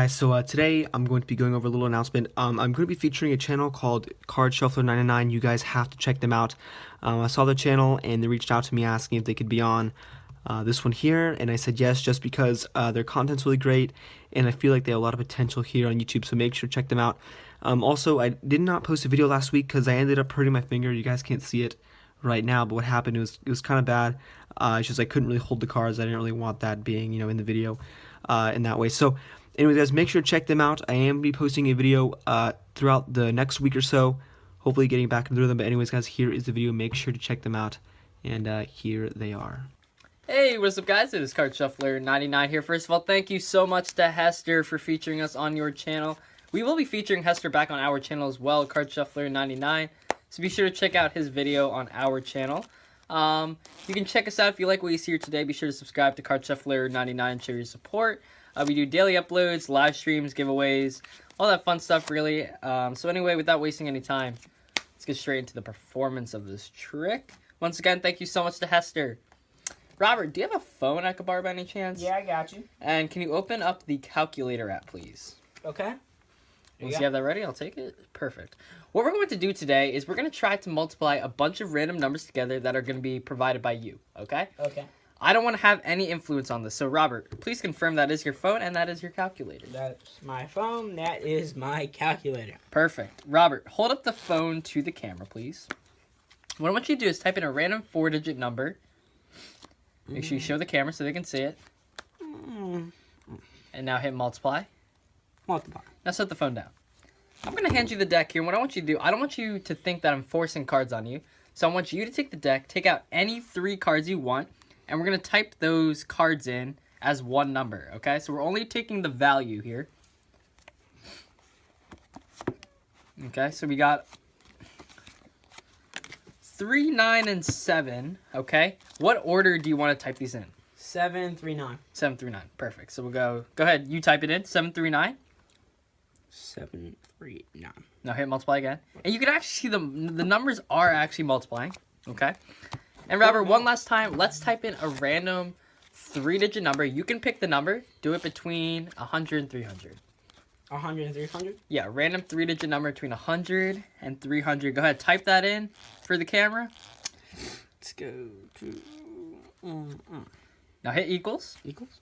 Guys, so today I'm going to be going over a little announcement. I'm going to be featuring a channel called Card Shuffler 99. You guys have to check them out. I saw their channel and they reached out to me asking if they could be on this one here, and I said yes, just because their content's really great and I feel like they have a lot of potential here on YouTube, so make sure to check them out. Also, I did not post a video last week because I ended up hurting my finger. You guys can't see it right now, but what happened was it was kind of bad. It's just I couldn't really hold the cards. I didn't really want that being, in the video in that way. So anyways, guys, make sure to check them out. I am going to be posting a video throughout the next week or so, hopefully getting back into them. But anyways, guys, here is the video. Make sure to check them out, and here they are. Hey, what's up, guys? It is Card Shuffler 99 here. First of all, thank you so much to Hester for featuring us on your channel. We will be featuring Hester back on our channel as well, Card Shuffler 99. So be sure to check out his video on our channel. You can check us out if you like what you see here today. Be sure to subscribe to Card Shuffler 99 and show your support. We do daily uploads, live streams, giveaways, all that fun stuff, really. So anyway, without wasting any time, let's get straight into the performance of this trick. Once again, thank you so much to Hester. Robert, do you have a phone I could borrow by any chance? Yeah, I got you. And can you open up the calculator app, please? Okay. Once you have that ready, I'll take it. Perfect. What we're going to do today is we're going to try to multiply a bunch of random numbers together that are going to be provided by you, okay? Okay. I don't want to have any influence on this. So, Robert, please confirm that is your phone and that is your calculator. That's my phone. That is my calculator. Perfect. Robert, hold up the phone to the camera, please. What I want you to do is type in a random 4-digit number. Make sure you show the camera so they can see it. And now hit multiply. Multiply. Now set the phone down. I'm going to hand you the deck here. And what I want you to do, I don't want you to think that I'm forcing cards on you. So I want you to take the deck, take out any 3 cards you want, and we're going to type those cards in as one number, okay? So we're only taking the value here. Okay, so we got 3, 9, and 7, okay? What order do you want to type these in? 7, 3, 9. 7 through 9, perfect. So we'll go ahead, you type it in, 7 through 9. 7, 3, 9. Now hit multiply again. And you can actually see the numbers are actually multiplying, okay? And Robert, one last time, let's type in a random 3-digit number. You can pick the number, do it between 100 and 300. 100 and 300? Yeah, random 3-digit number between 100 and 300. Go ahead, type that in for the camera. Let's go to... Now hit equals. Equals?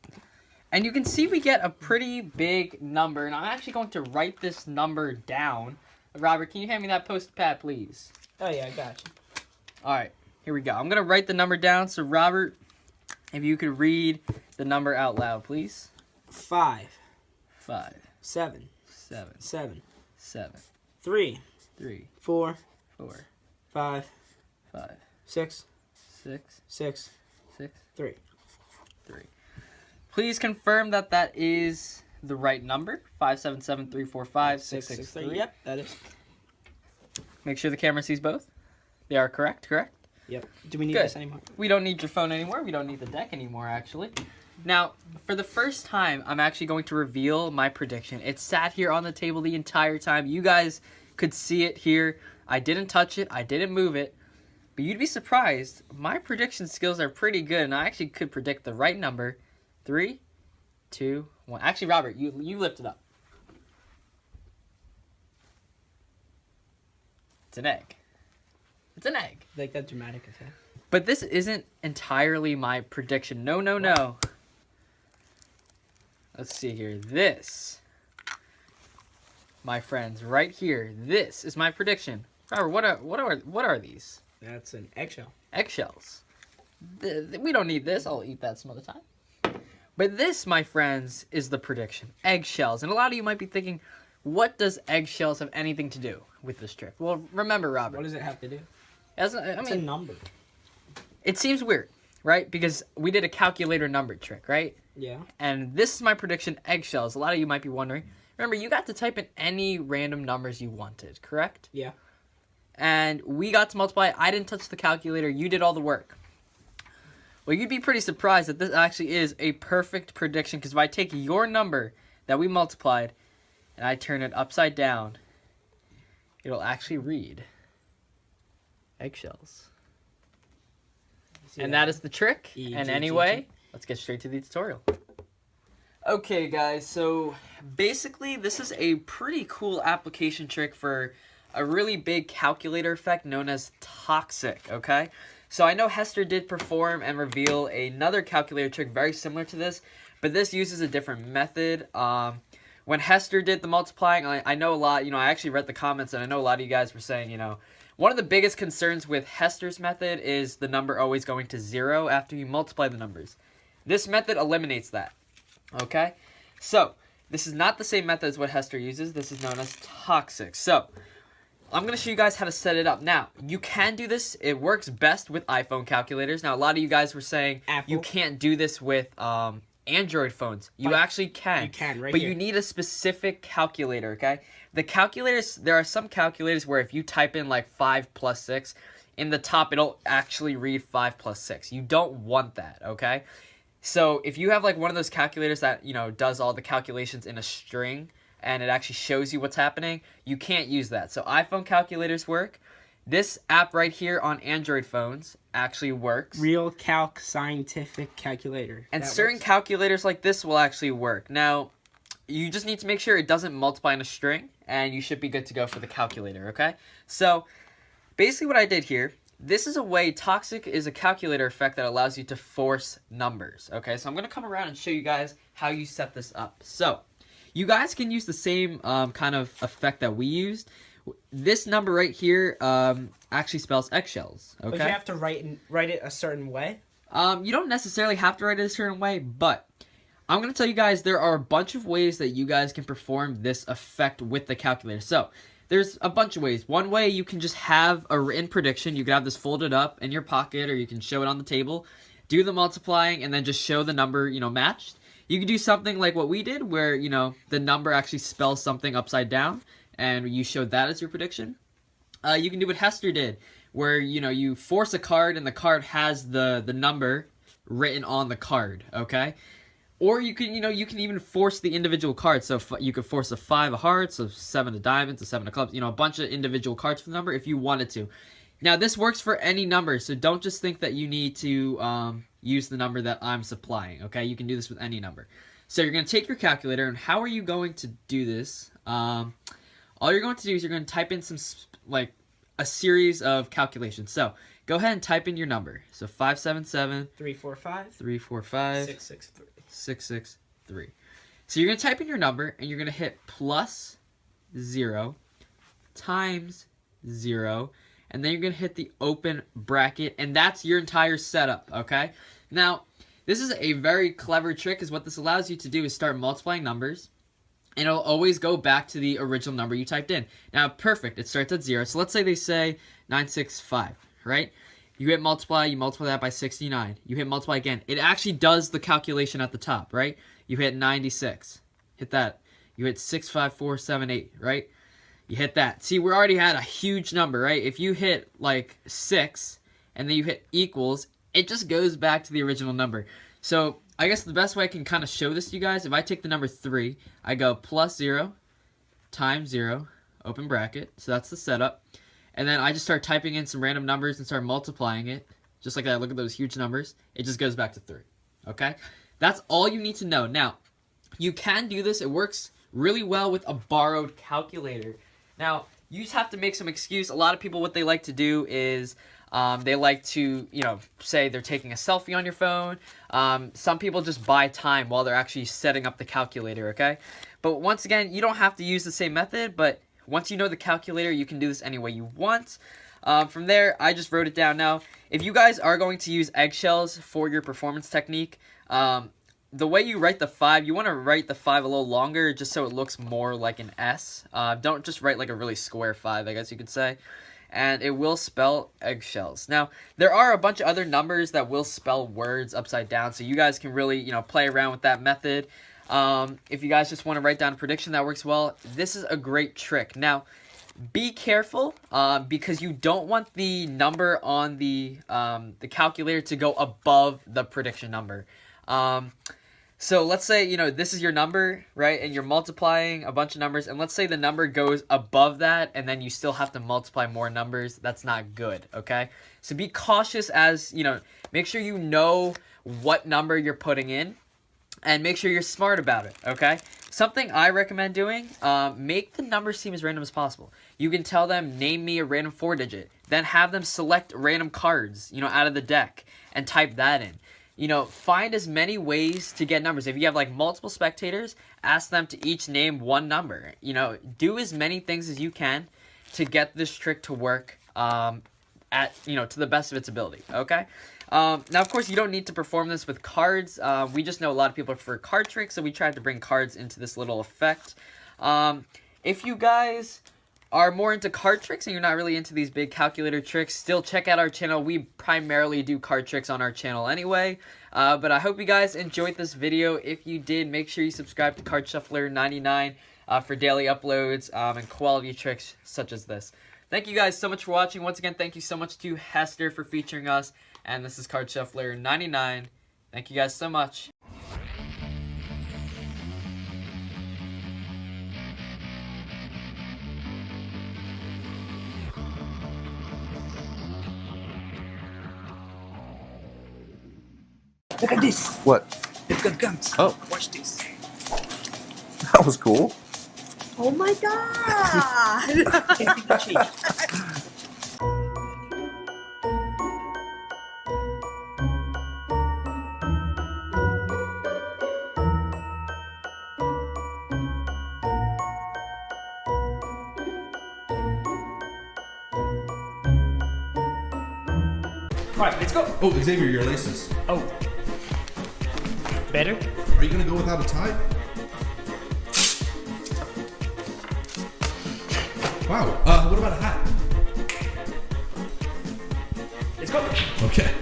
And you can see we get a pretty big number. And I'm actually going to write this number down. Robert, can you hand me that post-it pad, please? Oh, yeah, I got you. All right, here we go. I'm going to write the number down. So, Robert, if you could read the number out loud, please. 5. 5. 7. 7. 7. 7. 3. 3. 4. 4. 5. 5. 6. 6. 6. 6. 3. 3. Please confirm that that is the right number. 577-345-663. Yep, that is. Make sure the camera sees both. They are correct, correct? Yep. Do we need Good. this anymore? We don't need your phone anymore. We don't need the deck anymore, actually. Now, for the first time, I'm actually going to reveal my prediction. It sat here on the table the entire time. You guys could see it here. I didn't touch it. I didn't move it. But you'd be surprised. My prediction skills are pretty good, and I actually could predict the right number. 3, 2, 1. Actually, Robert, you lift it up. It's an egg. It's an egg. Like that dramatic effect. But this isn't entirely my prediction. No, no, no. Let's see here. This, my friends, right here. This is my prediction. Robert, what are these? That's an eggshell. Eggshells. We don't need this. I'll eat that some other time. But this, my friends, is the prediction. Eggshells. And a lot of you might be thinking, what does eggshells have anything to do with this trick? Well, remember, Robert. What does it have to do? It's a number. It seems weird, right? Because we did a calculator number trick, right? Yeah. And this is my prediction, eggshells. A lot of you might be wondering. Remember, you got to type in any random numbers you wanted, correct? Yeah. And we got to multiply. I didn't touch the calculator. You did all the work. Well, you'd be pretty surprised that this actually is a perfect prediction, because if I take your number that we multiplied and I turn it upside down, it'll actually read eggshells. And that is the trick. And anyway, let's get straight to the tutorial. Okay guys, so basically this is a pretty cool application trick for a really big calculator effect known as Toxic, okay? So I know Hester did perform and reveal another calculator trick very similar to this, but this uses a different method. When Hester did the multiplying, I know a lot, I actually read the comments and I know a lot of you guys were saying, one of the biggest concerns with Hester's method is the number always going to 0 after you multiply the numbers. This method eliminates that. Okay, so this is not the same method as what Hester uses. This is known as Toxic. So I'm going to show you guys how to set it up. Now, you can do this. It works best with iPhone calculators. Now, a lot of you guys were saying you can't do this with Android phones. You actually can. You can, right But here. you need a specific calculator, okay? The calculators, there are some calculators where if you type in like 5 plus 6, in the top it'll actually read 5 plus 6. You don't want that, okay? So if you have like one of those calculators that, does all the calculations in a string and it actually shows you what's happening, you can't use that. So iPhone calculators work. This app right here on Android phones actually works. Real Calc Scientific Calculator. And That certain works. calculators like this will actually work. Now, you just need to make sure it doesn't multiply in a string, and you should be good to go for the calculator, okay? So, basically what I did here, this is a way, Toxic is a calculator effect that allows you to force numbers, okay? So I'm going to come around and show you guys how you set this up. So, you guys can use the same kind of effect that we used. This number right here actually spells eggshells, okay? But you have to write it a certain way? You don't necessarily have to write it a certain way, but I'm going to tell you guys there are a bunch of ways that you guys can perform this effect with the calculator. So, there's a bunch of ways. One way, you can just have a written prediction. You can have this folded up in your pocket, or you can show it on the table, do the multiplying, and then just show the number, matched. You can do something like what we did, where, the number actually spells something upside down, and you showed that as your prediction. You can do what Hester did, where, you force a card, and the card has the number written on the card, okay? Or you can, you can even force the individual cards. So you could force a 5 of hearts, a 7 of diamonds, a 7 of clubs, a bunch of individual cards for the number if you wanted to. Now, this works for any number, so don't just think that you need to use the number that I'm supplying, okay? You can do this with any number. So you're going to take your calculator, and how are you going to do this? All you're going to do is you're going to type in a series of calculations. So go ahead and type in your number. So 577 345 345 663. 663. So you're going to type in your number, and you're going to hit plus 0 times 0, and then you're going to hit the open bracket, and that's your entire setup, okay? Now, this is a very clever trick, because what this allows you to do is start multiplying numbers, and it'll always go back to the original number you typed in. Now, perfect. It starts at 0. So let's say they say 965, right? You hit multiply, you multiply that by 69. You hit multiply again. It actually does the calculation at the top, right? You hit 96. Hit that. You hit 65478, right? You hit that. See, we already had a huge number, right? If you hit like 6 and then you hit equals, it just goes back to the original number. So I guess the best way I can kind of show this to you guys, if I take the number 3, I go plus 0 times 0, open bracket. So that's the setup. And then I just start typing in some random numbers and start multiplying it. Just like that. Look at those huge numbers. It just goes back to 3. Okay? That's all you need to know. Now, you can do this. It works really well with a borrowed calculator. Now, you just have to make some excuse. A lot of people, what they like to do is they like to, say they're taking a selfie on your phone. Some people just buy time while they're actually setting up the calculator, okay? But once again, you don't have to use the same method, but once you know the calculator, you can do this any way you want. From there, I just wrote it down. Now, if you guys are going to use eggshells for your performance technique, the way you write the 5, you want to write the 5 a little longer just so it looks more like an S. Don't just write like a really square 5, I guess you could say. And it will spell eggshells. Now, there are a bunch of other numbers that will spell words upside down, so you guys can really, play around with that method. If you guys just want to write down a prediction that works well, this is a great trick. Now, be careful because you don't want the number on the calculator to go above the prediction number. So let's say, this is your number, right? And you're multiplying a bunch of numbers. And let's say the number goes above that and then you still have to multiply more numbers. That's not good, okay? So be cautious as, make sure you know what number you're putting in. and make sure you're smart about it, okay? Something I recommend doing, make the numbers seem as random as possible. You can tell them, name me a random 4-digit. Then have them select random cards, you know, out of the deck and type that in. You know, find as many ways to get numbers. If you have like multiple spectators, ask them to each name one number. You know, do as many things as you can to get this trick to work to the best of its ability, okay? Now, of course, you don't need to perform this with cards. We just know a lot of people prefer card tricks, so we tried to bring cards into this little effect. If you guys are more into card tricks and you're not really into these big calculator tricks, still check out our channel. We primarily do card tricks on our channel anyway. But I hope you guys enjoyed this video. If you did, make sure you subscribe to Card Shuffler 99 for daily uploads and quality tricks such as this. Thank you guys so much for watching. Once again, thank you so much to Hester for featuring us. And this is Card Shuffler 99. Thank you guys so much. Look at this. What? They've got guns. Oh. Watch this. That was cool. Oh my god! Alright, let's go. Oh, Xavier, your laces. Oh. Better? Are you gonna go without a tie? Wow. What about a hat? Let's go. Okay.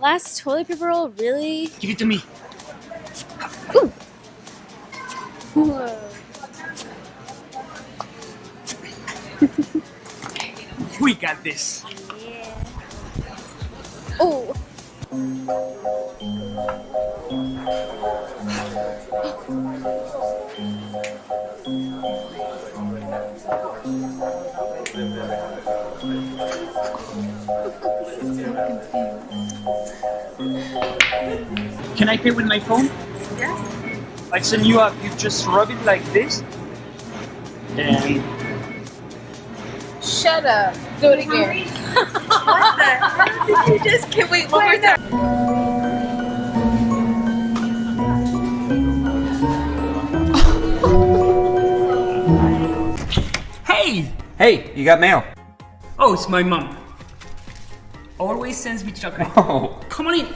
Last toilet paper roll, really? Give it to me. Ooh. Whoa. We got this. Yeah. Oh. Can I pay with my phone? Yeah. Like, so you just rub it like this. And Shut up. Do it again. What the hell did you just get? Wait, one more time. hey! Hey, you got mail. Oh, it's my mom. Always sends me chocolate. Oh. Come on in.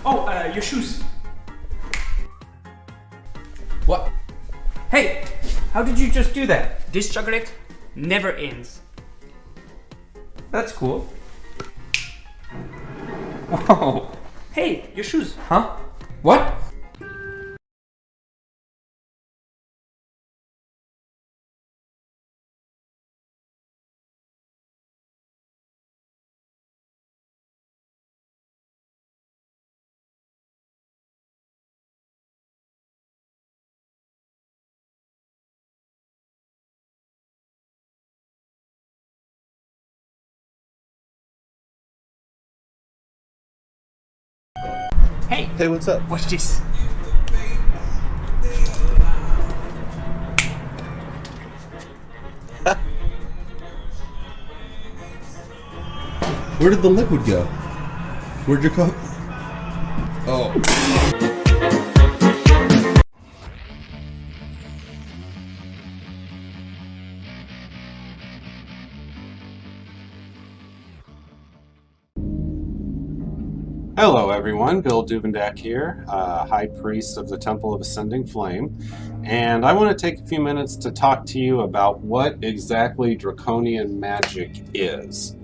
Oh, your shoes. What? Hey, how did you just do that? This chocolate never ends. That's cool. Whoa. Hey, your shoes. Huh? What? Hey, Hey, what's up? watch this. Where did the liquid go? Where'd your cup? Oh. Hello everyone, Bill Duvendak here, High Priest of the Temple of Ascending Flame, and I want to take a few minutes to talk to you about what exactly Draconian magic is.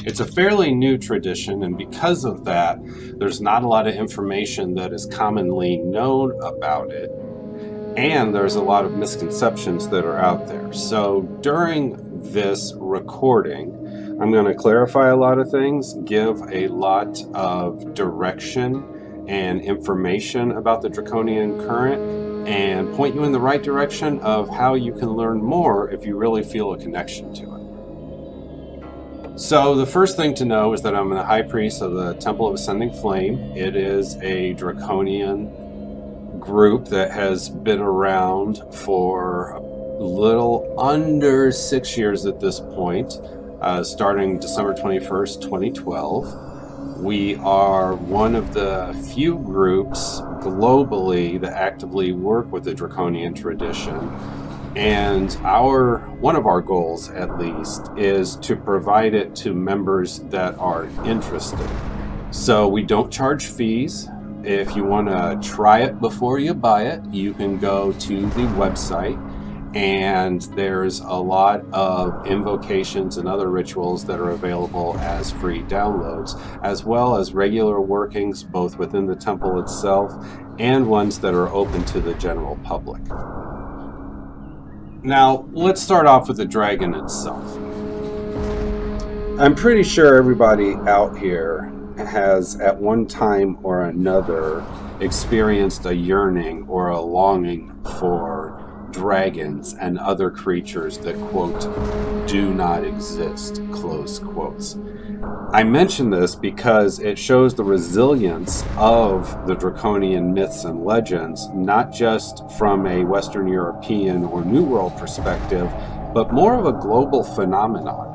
It's a fairly new tradition, and because of that, there's not a lot of information that is commonly known about it. And there's a lot of misconceptions that are out there. So during this recording, I'm going to clarify a lot of things, give a lot of direction and information about the Draconian current, and point you in the right direction of how you can learn more if you really feel a connection to it. So the first thing to know is that I'm the High Priest of the Temple of Ascending Flame. It is a Draconian group that has been around for a little under 6 years at this point, starting December 21st, 2012. We are one of the few groups globally that actively work with the Draconian tradition. And one of our goals, at least, is to provide it to members that are interested. So we don't charge fees. If you want to try it before you buy it, you can go to the website, and there's a lot of invocations and other rituals that are available as free downloads, as well as regular workings both within the temple itself and ones that are open to the general public. Now, let's start off with the dragon itself. I'm pretty sure everybody out here has at one time or another experienced a yearning or a longing for dragons and other creatures that, quote, do not exist, close quotes. I mention this because it shows the resilience of the Draconian myths and legends, not just from a Western European or New World perspective, but more of a global phenomenon.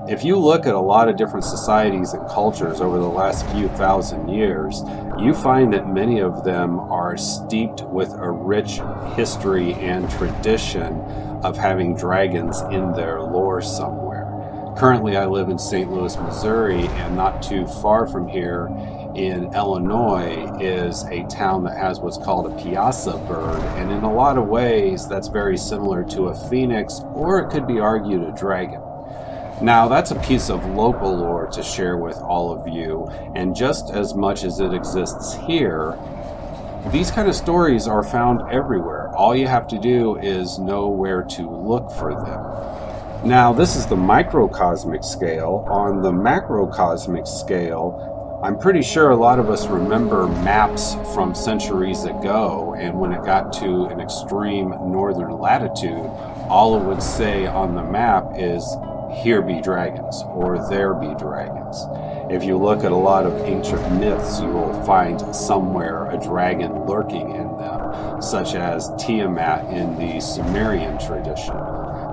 If you look at a lot of different societies and cultures over the last few thousand years, you find that many of them are steeped with a rich history and tradition of having dragons in their lore somewhere. Currently, I live in St. Louis, Missouri, and not too far from here in Illinois is a town that has what's called a piazza bird, and in a lot of ways that's very similar to a phoenix, or it could be argued a dragon. Now, that's a piece of local lore to share with all of you, and just as much as it exists here, these kind of stories are found everywhere. All you have to do is know where to look for them. Now, this is the microcosmic scale. On the macrocosmic scale, I'm pretty sure a lot of us remember maps from centuries ago, and when it got to an extreme northern latitude, all it would say on the map is, "Here be dragons," or "There be dragons." If you look at a lot of ancient myths, you will find somewhere a dragon lurking in them, such as Tiamat in the Sumerian tradition.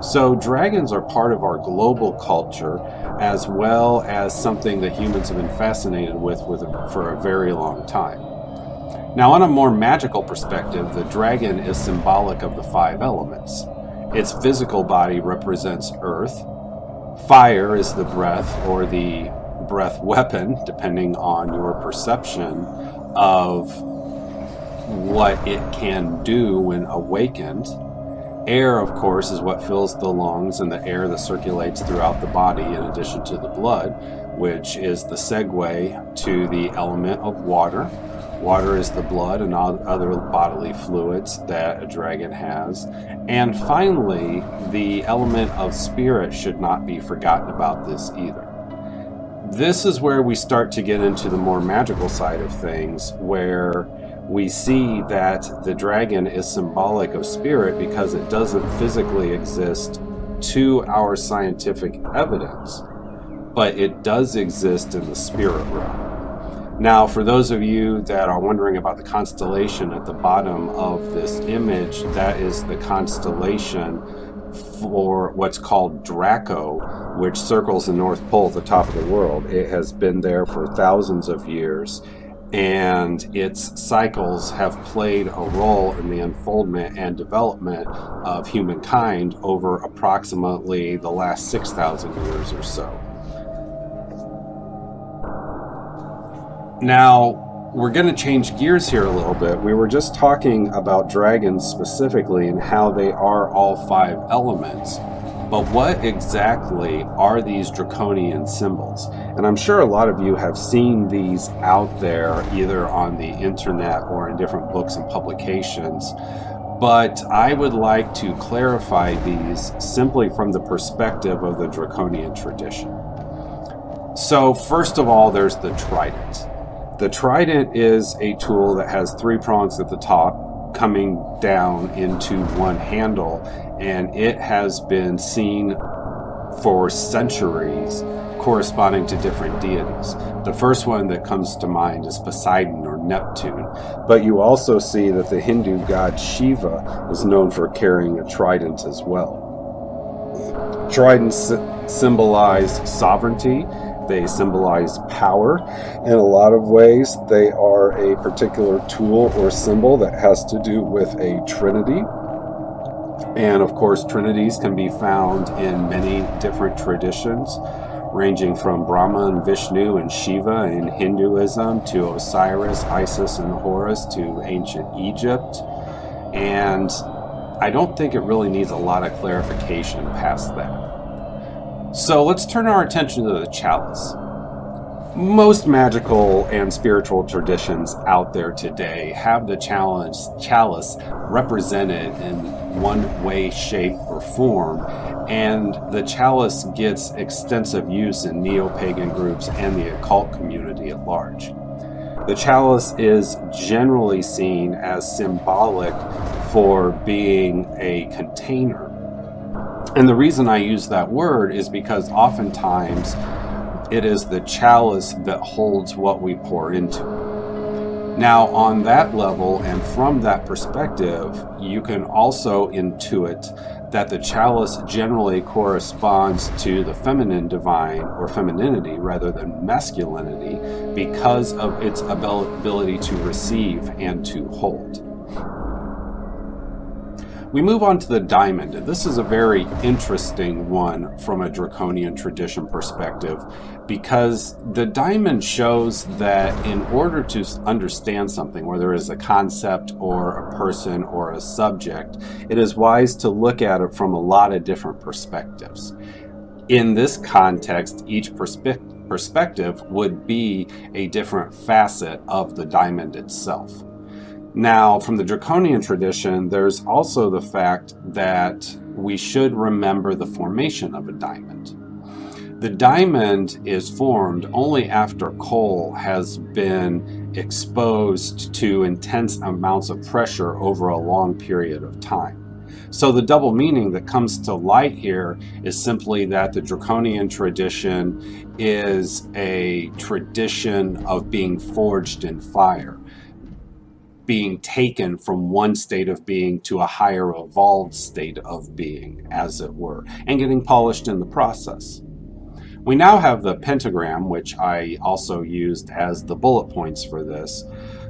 So dragons are part of our global culture, as well as something that humans have been fascinated with for a very long time. Now, on a more magical perspective, the dragon is symbolic of the 5 elements. Its physical body represents earth. Fire is the breath, or the breath weapon, depending on your perception of what it can do when awakened. Air, of course, is what fills the lungs and the air that circulates throughout the body in addition to the blood, which is the segue to the element of water. Water is the blood and other bodily fluids that a dragon has. And finally, the element of spirit should not be forgotten about this either. This is where we start to get into the more magical side of things, where we see that the dragon is symbolic of spirit because it doesn't physically exist to our scientific evidence, but it does exist in the spirit realm. Now, for those of you that are wondering about the constellation at the bottom of this image, that is the constellation for what's called Draco, which circles the North Pole at the top of the world. It has been there for thousands of years, and its cycles have played a role in the unfoldment and development of humankind over approximately the last 6,000 years or so. Now, we're going to change gears here a little bit. We were just talking about dragons specifically and how they are all 5 elements. But what exactly are these draconian symbols? And I'm sure a lot of you have seen these out there either on the internet or in different books and publications. but I would like to clarify these simply from the perspective of the Draconian tradition. So first of all, there's the trident. The trident is a tool that has 3 prongs at the top coming down into one handle, and it has been seen for centuries corresponding to different deities. The first one that comes to mind is Poseidon or Neptune, but you also see that the Hindu god Shiva is known for carrying a trident as well. Tridents symbolize sovereignty. They symbolize power. In a lot of ways, they are a particular tool or symbol that has to do with a trinity. And of course, trinities can be found in many different traditions, ranging from Brahma and Vishnu and Shiva in Hinduism, to Osiris, Isis, and Horus, to ancient Egypt. And I don't think it really needs a lot of clarification past that. So let's turn our attention to the chalice. Most magical and spiritual traditions out there today have the chalice represented in one way, shape, or form, and the chalice gets extensive use in neo-pagan groups and the occult community at large. The chalice is generally seen as symbolic for being a container. And the reason I use that word is because oftentimes it is the chalice that holds what we pour into. Now, on that level and from that perspective, you can also intuit that the chalice generally corresponds to the feminine divine, or femininity rather than masculinity, because of its ability to receive and to hold. We move on to the diamond. This is a very interesting one from a Draconian tradition perspective, because the diamond shows that in order to understand something, whether it is a concept or a person or a subject, it is wise to look at it from a lot of different perspectives. In this context, each perspective would be a different facet of the diamond itself. Now, from the Draconian tradition, there's also the fact that we should remember the formation of a diamond. The diamond is formed only after coal has been exposed to intense amounts of pressure over a long period of time. So the double meaning that comes to light here is simply that the Draconian tradition is a tradition of being forged in fire, being taken from one state of being to a higher evolved state of being, as it were, and getting polished in the process. We now have the pentagram, which I also used as the bullet points for this.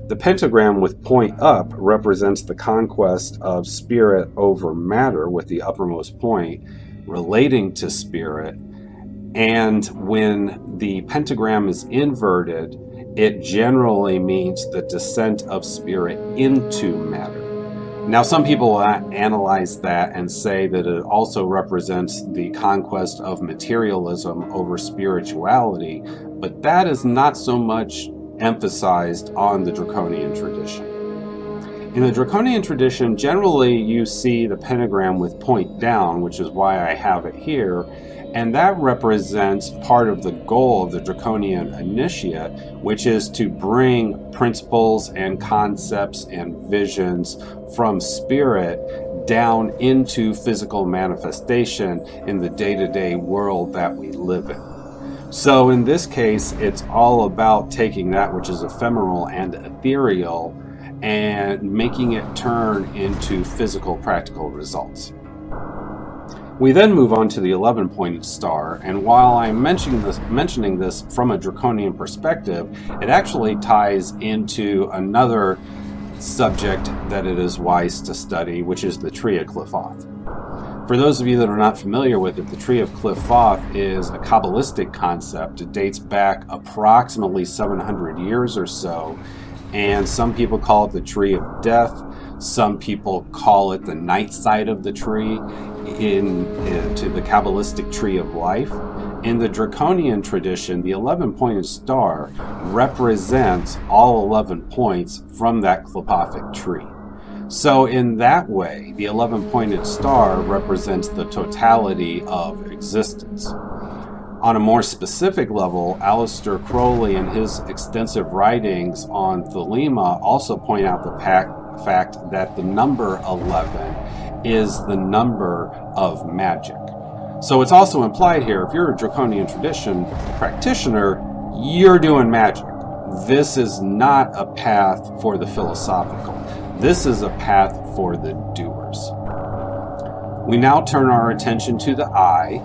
The pentagram with point up represents the conquest of spirit over matter, with the uppermost point relating to spirit. And when the pentagram is inverted, it generally means the descent of spirit into matter. Now, some people analyze that and say that it also represents the conquest of materialism over spirituality, but that is not so much emphasized on the Draconian tradition. In the Draconian tradition, generally you see the pentagram with point down, which is why I have it here, and that represents part of the goal of the Draconian initiate, which is to bring principles and concepts and visions from spirit down into physical manifestation in the day-to-day world that we live in. So in this case, it's all about taking that which is ephemeral and ethereal and making it turn into physical, practical results. We then move on to the 11-pointed star, and while I'm mentioning this from a Draconian perspective, it actually ties into another subject that it is wise to study, which is the Tree of Qliphoth. For those of you that are not familiar with it, the Tree of Qliphoth is a Kabbalistic concept. It dates back approximately 700 years or so, and some people call it the Tree of Death. Some people call it the night side of the tree, to the Kabbalistic Tree of Life. In the Draconian tradition, the 11-pointed star represents all 11 points from that Qliphothic tree. So in that way, the 11-pointed star represents the totality of existence. On a more specific level, Aleister Crowley and his extensive writings on Thelema also point out the fact that the number 11 is the number of magic. So it's also implied here, if you're a Draconian Tradition practitioner, you're doing magic. This is not a path for the philosophical. This is a path for the doers. We now turn our attention to the eye.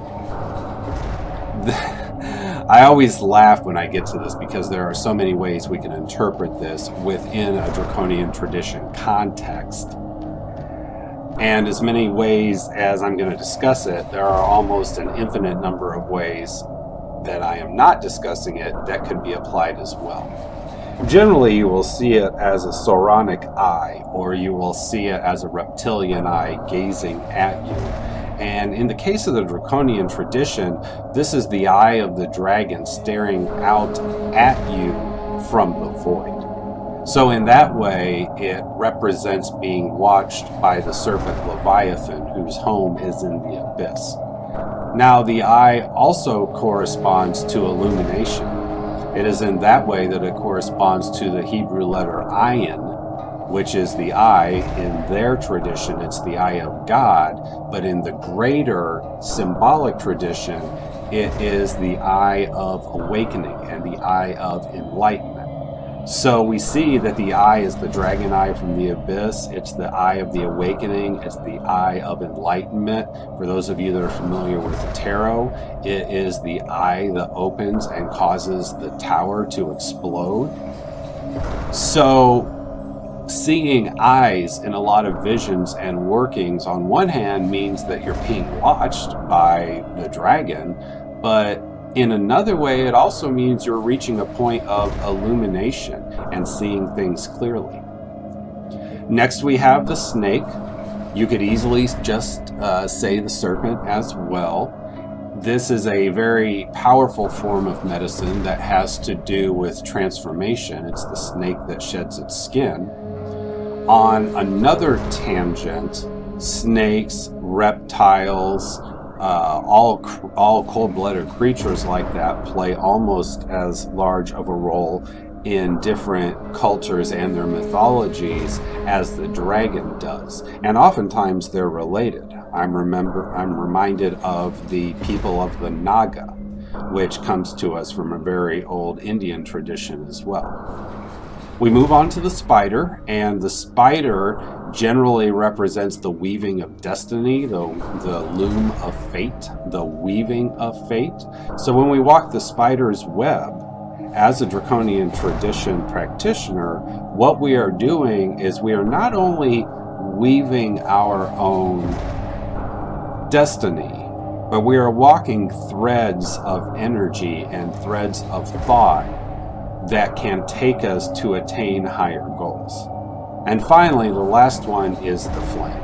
I always laugh when I get to this because there are so many ways we can interpret this within a Draconian Tradition context. And as many ways as I'm going to discuss it, there are almost an infinite number of ways that I am not discussing it that could be applied as well. Generally, you will see it as a Sauronic eye, or you will see it as a reptilian eye gazing at you. And in the case of the Draconian Tradition, this is the eye of the dragon staring out at you from the void. So in that way, it represents being watched by the serpent Leviathan, whose home is in the abyss. Now, the eye also corresponds to illumination. It is in that way that it corresponds to the Hebrew letter ayin, which is the eye. In their tradition, it's the eye of God, but in the greater symbolic tradition, it is the eye of awakening and the eye of enlightenment. So we see that the eye is the dragon eye from the abyss. It's the eye of the awakening. It's the eye of enlightenment. For those of you that are familiar with the tarot, it is the eye that opens and causes the tower to explode. So seeing eyes in a lot of visions and workings on one hand means that you're being watched by the dragon, but in another way, it also means you're reaching a point of illumination and seeing things clearly. Next, we have the snake. You could easily just say the serpent as well. This is a very powerful form of medicine that has to do with transformation. It's the snake that sheds its skin. On another tangent, snakes, reptiles, all cold-blooded creatures like that play almost as large of a role in different cultures and their mythologies as the dragon does, and oftentimes they're related. I'm reminded of the people of the Naga, which comes to us from a very old Indian tradition as well. We move on to the spider, and the spider generally represents the weaving of destiny, the loom of fate, the weaving of fate. So when we walk the spider's web, as a Draconian Tradition practitioner, what we are doing is we are not only weaving our own destiny, but we are walking threads of energy and threads of thought that can take us to attain higher goals. And finally, the last one is the flame.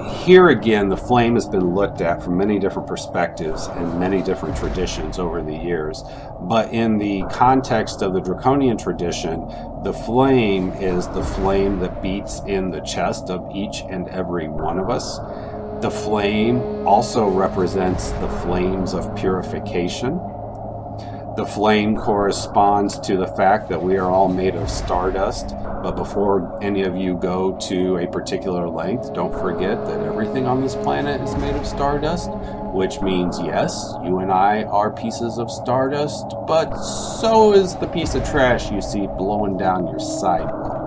Here again, the flame has been looked at from many different perspectives and many different traditions over the years. But in the context of the Draconian Tradition, the flame is the flame that beats in the chest of each and every one of us. The flame also represents the flames of purification. The flame corresponds to the fact that we are all made of stardust, but before any of you go to a particular length, don't forget that everything on this planet is made of stardust, which means, yes, you and I are pieces of stardust, but so is the piece of trash you see blowing down your sidewalk.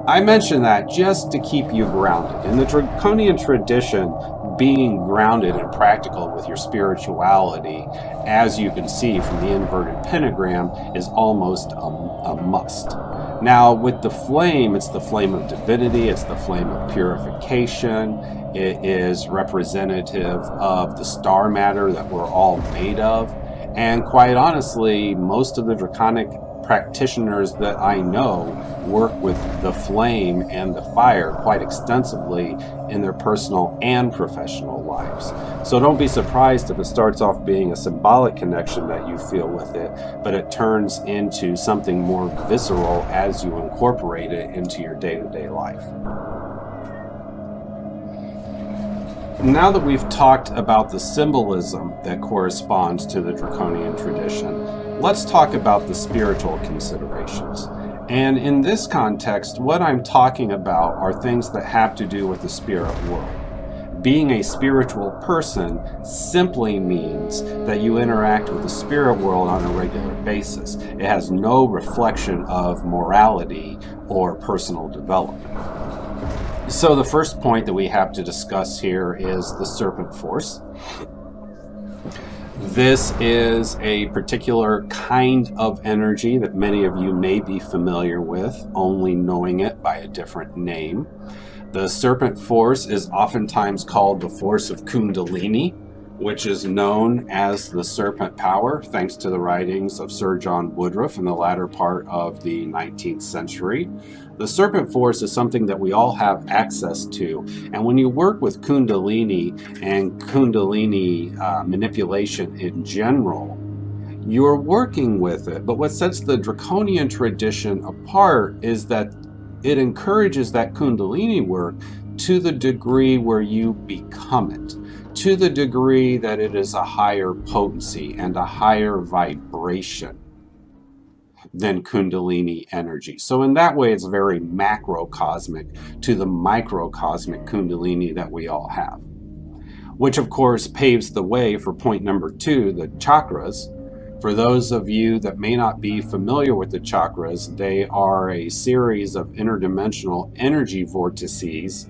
I mention that just to keep you grounded. In the Draconian Tradition, being grounded and practical with your spirituality, as you can see from the inverted pentagram, is almost a must. Now, with the flame, it's the flame of divinity, it's the flame of purification, it is representative of the star matter that we're all made of, and quite honestly, most of the Draconic practitioners that I know work with the flame and the fire quite extensively in their personal and professional lives. So don't be surprised if it starts off being a symbolic connection that you feel with it, but it turns into something more visceral as you incorporate it into your day-to-day life. Now that we've talked about the symbolism that corresponds to the Draconian tradition, let's talk about the spiritual considerations. And in this context, what I'm talking about are things that have to do with the spirit world. Being a spiritual person simply means that you interact with the spirit world on a regular basis. It has no reflection of morality or personal development. So the first point that we have to discuss here is the serpent force. This is a particular kind of energy that many of you may be familiar with, only knowing it by a different name. The serpent force is oftentimes called the force of Kundalini, which is known as the serpent power, thanks to the writings of Sir John Woodruff in the latter part of the 19th century. The serpent force is something that we all have access to, and when you work with Kundalini and Kundalini manipulation in general, you're working with it. But what sets the Draconian tradition apart is that it encourages that Kundalini work to the degree where you become it, to the degree that it is a higher potency and a higher vibration than Kundalini energy. So in that way, it's very macrocosmic to the microcosmic Kundalini that we all have, which of course paves the way for point number 2, the chakras. For those of you that may not be familiar with the chakras, they are a series of interdimensional energy vortices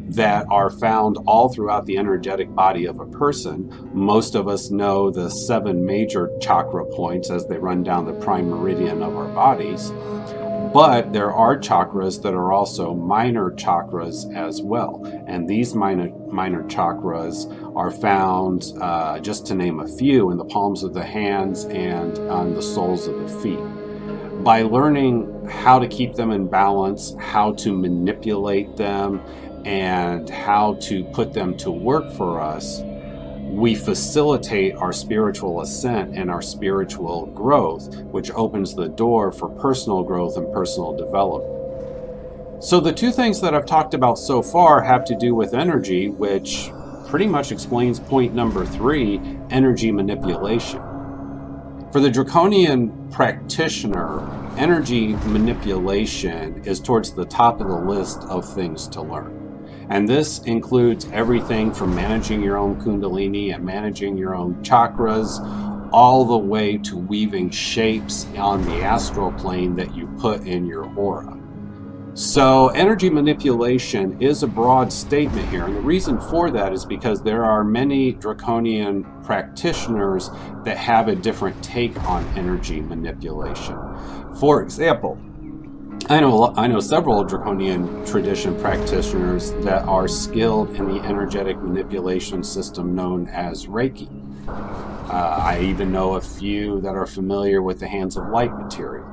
that are found all throughout the energetic body of a person. Most of us know the 7 major chakra points as they run down the prime meridian of our bodies, but there are chakras that are also minor chakras as well, and these minor chakras are found, just to name a few, in the palms of the hands and on the soles of the feet. By learning how to keep them in balance, how to manipulate them, and how to put them to work for us, we facilitate our spiritual ascent and our spiritual growth, which opens the door for personal growth and personal development. So the 2 things that I've talked about so far have to do with energy, which pretty much explains point number 3, energy manipulation. For the Draconian practitioner, energy manipulation is towards the top of the list of things to learn. And this includes everything from managing your own Kundalini and managing your own chakras, all the way to weaving shapes on the astral plane that you put in your aura. So energy manipulation is a broad statement here, and the reason for that is because there are many Draconian practitioners that have a different take on energy manipulation. For example, I know several Draconian tradition practitioners that are skilled in the energetic manipulation system known as Reiki. I even know a few that are familiar with the Hands of Light material.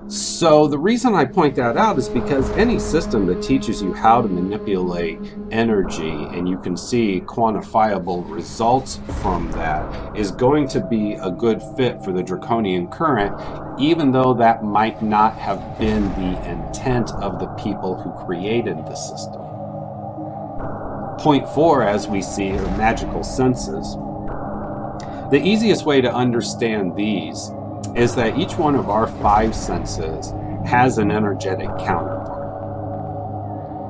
So the reason I point that out is because any system that teaches you how to manipulate energy and you can see quantifiable results from that is going to be a good fit for the Draconian current, even though that might not have been the intent of the people who created the system. Point 4, as we see, are magical senses. The easiest way to understand these is that each one of our 5 senses has an energetic counterpart.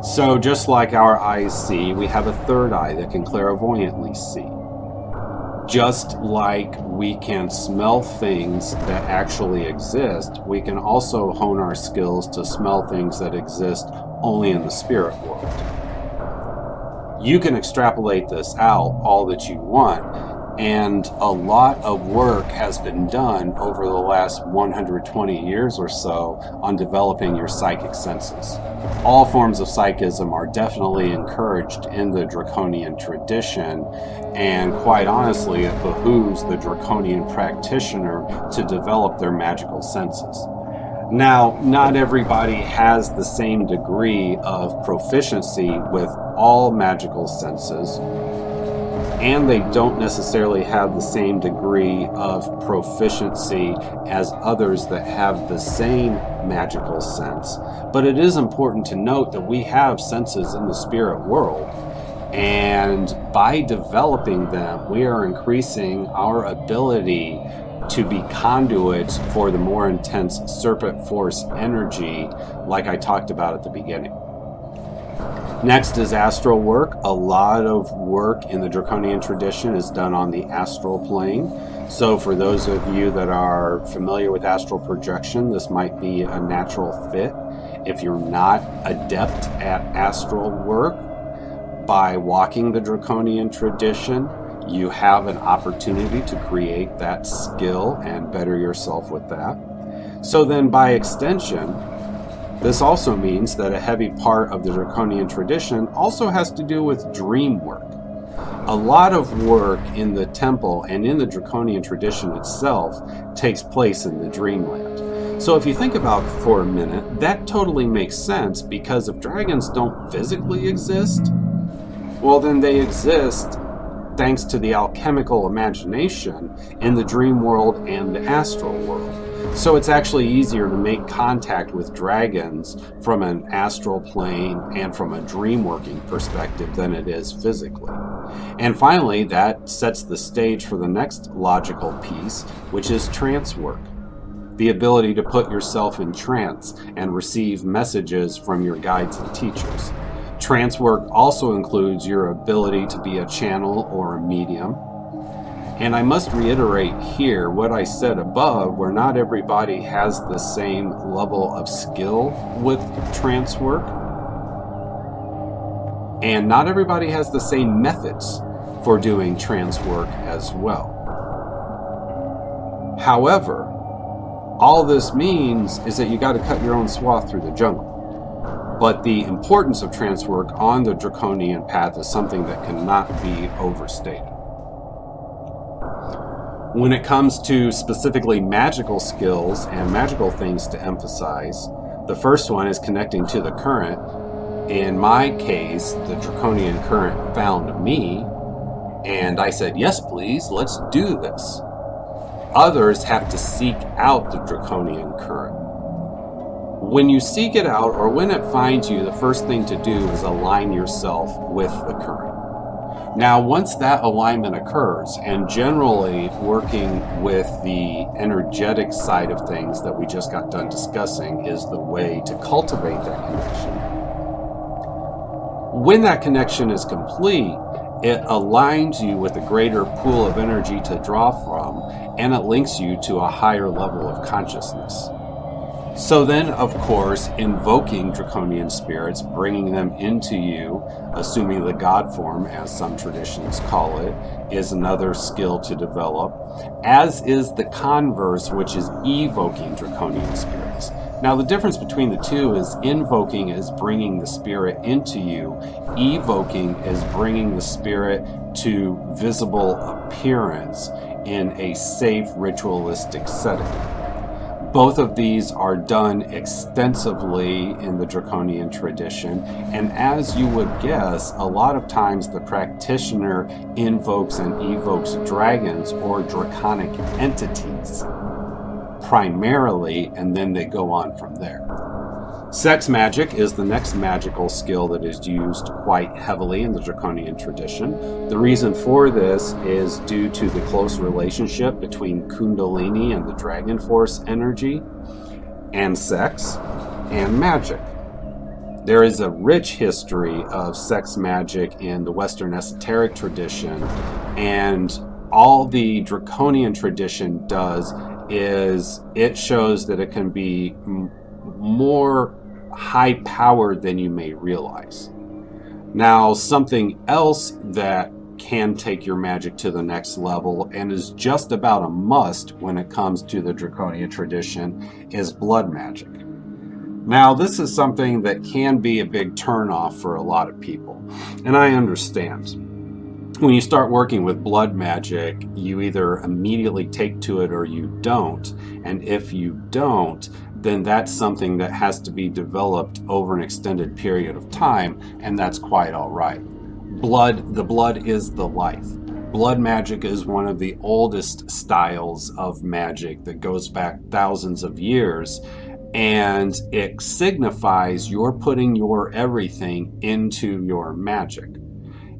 So just like our eyes see, we have a 3rd eye that can clairvoyantly see. Just like we can smell things that actually exist, we can also hone our skills to smell things that exist only in the spirit world. You can extrapolate this out all that you want, And a lot of work has been done over the last 120 years or so on developing your psychic senses. All forms of psychism are definitely encouraged in the Draconian tradition, and quite honestly, it behooves the Draconian practitioner to develop their magical senses. Now, not everybody has the same degree of proficiency with all magical senses, and they don't necessarily have the same degree of proficiency as others that have the same magical sense. But it is important to note that we have senses in the spirit world, and by developing them, we are increasing our ability to be conduits for the more intense serpent force energy, like I talked about at the beginning. Next is astral work. A lot of work in the Draconian tradition is done on the astral plane. So for those of you that are familiar with astral projection, this might be a natural fit. If you're not adept at astral work, by walking the Draconian tradition, you have an opportunity to create that skill and better yourself with that. So then by extension, this also means that a heavy part of the Draconian tradition also has to do with dream work. A lot of work in the temple and in the Draconian tradition itself takes place in the dreamland. So if you think about it for a minute, that totally makes sense, because if dragons don't physically exist, well then they exist thanks to the alchemical imagination in the dream world and the astral world. So it's actually easier to make contact with dragons from an astral plane and from a dream working perspective than it is physically. And finally, that sets the stage for the next logical piece, which is trance work. The ability to put yourself in trance and receive messages from your guides and teachers. Trance work also includes your ability to be a channel or a medium. And I must reiterate here what I said above, where not everybody has the same level of skill with trance work. And not everybody has the same methods for doing trance work as well. However, all this means is that you got to cut your own swath through the jungle. But the importance of trance work on the Draconian path is something that cannot be overstated. When it comes to specifically magical skills and magical things to emphasize, the first one is connecting to the current. In my case, the Draconian current found me, and I said, yes, please, let's do this. Others have to seek out the Draconian current. When you seek it out, or when it finds you, the first thing to do is align yourself with the current. Now, once that alignment occurs, and generally working with the energetic side of things that we just got done discussing is the way to cultivate that connection. When that connection is complete, it aligns you with a greater pool of energy to draw from, and it links you to a higher level of consciousness. So then, of course, invoking Draconian spirits, bringing them into you, assuming the god form, as some traditions call it, is another skill to develop, as is the converse, which is evoking Draconian spirits. Now, the difference between the two is invoking is bringing the spirit into you. Evoking is bringing the spirit to visible appearance in a safe ritualistic setting. Both of these are done extensively in the Draconian tradition, and as you would guess, a lot of times the practitioner invokes and evokes dragons or draconic entities primarily, and then they go on from there. Sex magic is the next magical skill that is used quite heavily in the Draconian tradition. The reason for this is due to the close relationship between Kundalini and the Dragon Force energy, and sex, and magic. There is a rich history of sex magic in the Western esoteric tradition, and all the Draconian tradition does is it shows that it can be more high-powered than you may realize. Now, something else that can take your magic to the next level and is just about a must when it comes to the Draconian tradition is blood magic. Now, this is something that can be a big turnoff for a lot of people, and I understand. When you start working with blood magic, you either immediately take to it or you don't, and if you don't, then that's something that has to be developed over an extended period of time, and that's quite all right. The blood is the life. Blood magic is one of the oldest styles of magic that goes back thousands of years, and it signifies you're putting your everything into your magic.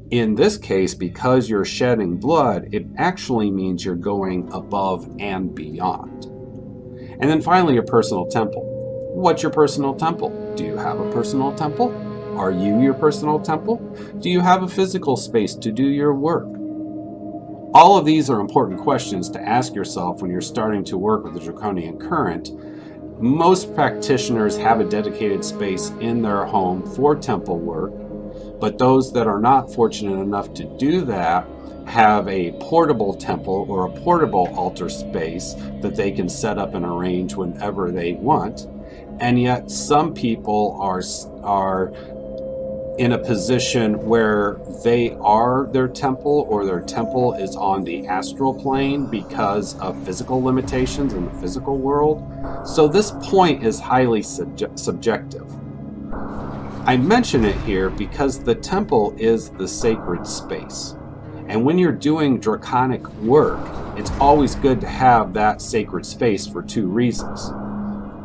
In this case, because you're shedding blood, it actually means you're going above and beyond. And then finally, your personal temple. What's your personal temple? Do you have a personal temple? Are you your personal temple? Do you have a physical space to do your work? All of these are important questions to ask yourself when you're starting to work with the Draconian Current. Most practitioners have a dedicated space in their home for temple work, but those that are not fortunate enough to do that have a portable temple or a portable altar space that they can set up and arrange whenever they want. And yet some people are in a position where they are their temple, or their temple is on the astral plane because of physical limitations in the physical world. So this point is highly subjective. I mention it here because the temple is the sacred space. And when you're doing draconic work, it's always good to have that sacred space for two reasons.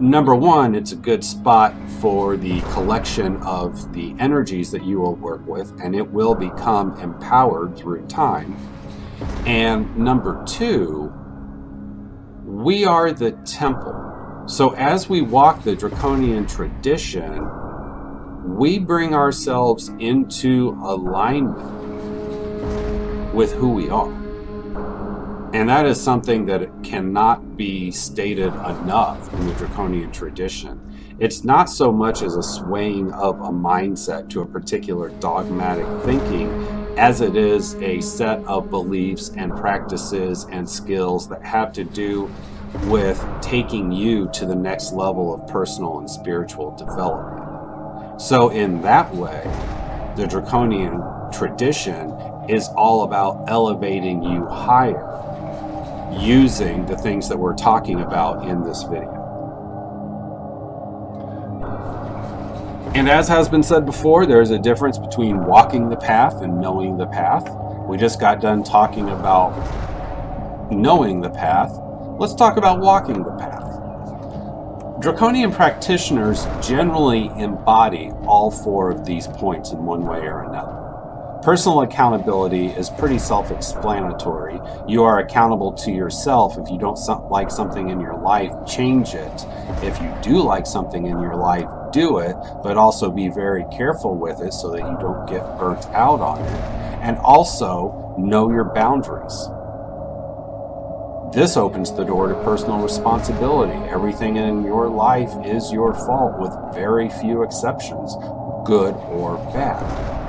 Number one, it's a good spot for the collection of the energies that you will work with, and it will become empowered through time. And number two, we are the temple. So as we walk the Draconian tradition, we bring ourselves into alignment with who we are. And that is something that cannot be stated enough in the Draconian tradition. It's not so much as a swaying of a mindset to a particular dogmatic thinking as it is a set of beliefs and practices and skills that have to do with taking you to the next level of personal and spiritual development. So in that way, the Draconian tradition is all about elevating you higher, using the things that we're talking about in this video. And as has been said before, there's a difference between walking the path and knowing the path. We just got done talking about knowing the path. Let's talk about walking the path. Draconian practitioners generally embody all four of these points in one way or another. Personal accountability is pretty self-explanatory. You are accountable to yourself. If you don't like something in your life, change it. If you do like something in your life, do it, but also be very careful with it so that you don't get burnt out on it. And also know your boundaries. This opens the door to personal responsibility. Everything in your life is your fault, with very few exceptions, good or bad.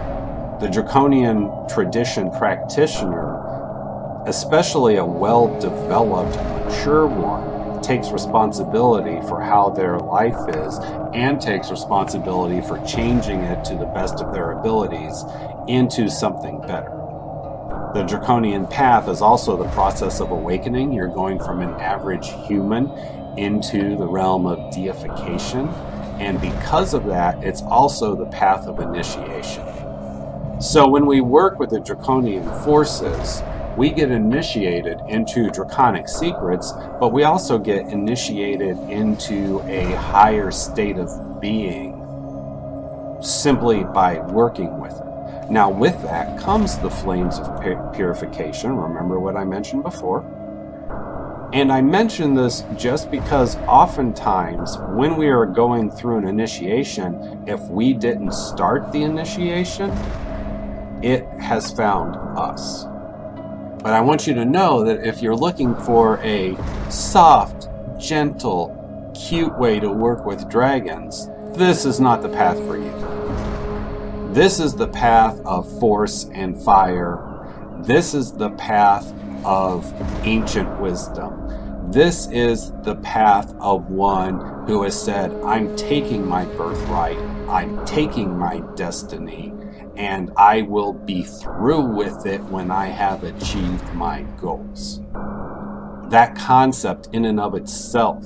The Draconian tradition practitioner, especially a well-developed, mature one, takes responsibility for how their life is and takes responsibility for changing it to the best of their abilities into something better. The Draconian path is also the process of awakening. You're going from an average human into the realm of deification, and because of that, it's also the path of initiation. So when we work with the Draconian forces, we get initiated into draconic secrets, but we also get initiated into a higher state of being simply by working with it. Now with that comes the flames of purification. Remember what I mentioned before? And I mention this just because oftentimes when we are going through an initiation, if we didn't start the initiation, it has found us. But I want you to know that if you're looking for a soft, gentle, cute way to work with dragons, this is not the path for you. This is the path of force and fire This is the path of ancient wisdom. This is the path of one who has said, I'm taking my birthright, I'm taking my destiny, and I will be through with it when I have achieved my goals. That concept in and of itself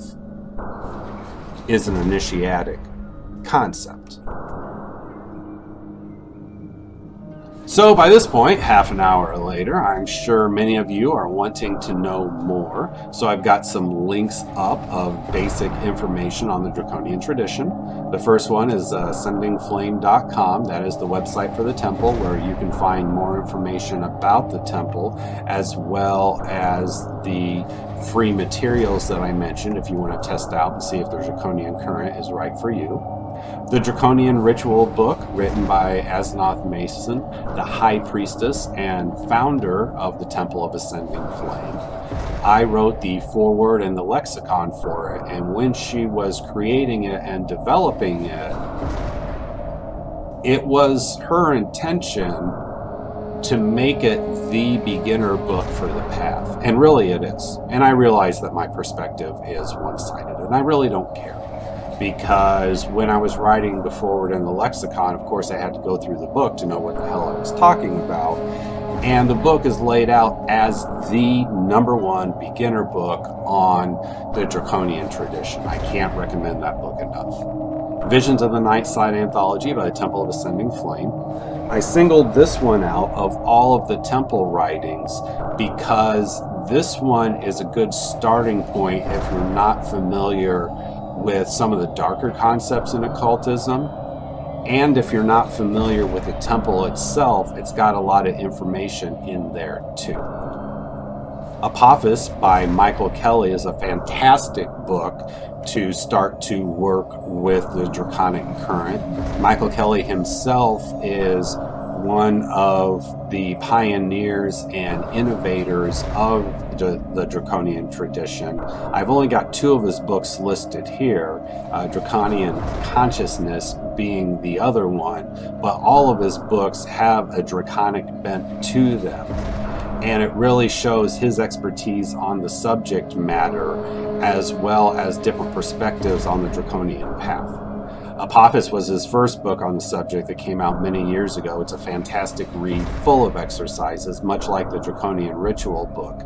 is an initiatic concept. So by this point, half an hour later, I'm sure many of you are wanting to know more. So I've got some links up of basic information on the Draconian tradition. The first one is ascendingflame.com. That is the website for the temple, where you can find more information about the temple, as well as the free materials that I mentioned if you want to test out and see if the Draconian current is right for you. The Draconian Ritual book, written by Asenath Mason, the High Priestess and founder of the Temple of Ascending Flame. I wrote the foreword and the lexicon for it, and when she was creating it and developing it, it was her intention to make it the beginner book for the path. And really it is. And I realize that my perspective is one-sided, and I really don't care. Because when I was writing the foreword and the lexicon, of course I had to go through the book to know what the hell I was talking about. And the book is laid out as the #1 beginner book on the Draconian tradition. I can't recommend that book enough. Visions of the Night Side Anthology by the Temple of Ascending Flame. I singled this one out of all of the temple writings because this one is a good starting point if you're not familiar with some of the darker concepts in occultism, and if you're not familiar with the temple itself, it's got a lot of information in there too. Apophis by Michael Kelly is a fantastic book to start to work with the Draconic current. Michael Kelly himself is one of the pioneers and innovators of the Draconian tradition. I've only got 2 of his books listed here, Draconian Consciousness being the other one, but all of his books have a draconic bent to them. And it really shows his expertise on the subject matter, as well as different perspectives on the Draconian path. Apophis was his first book on the subject that came out many years ago. It's a fantastic read, full of exercises, much like the Draconian Ritual book.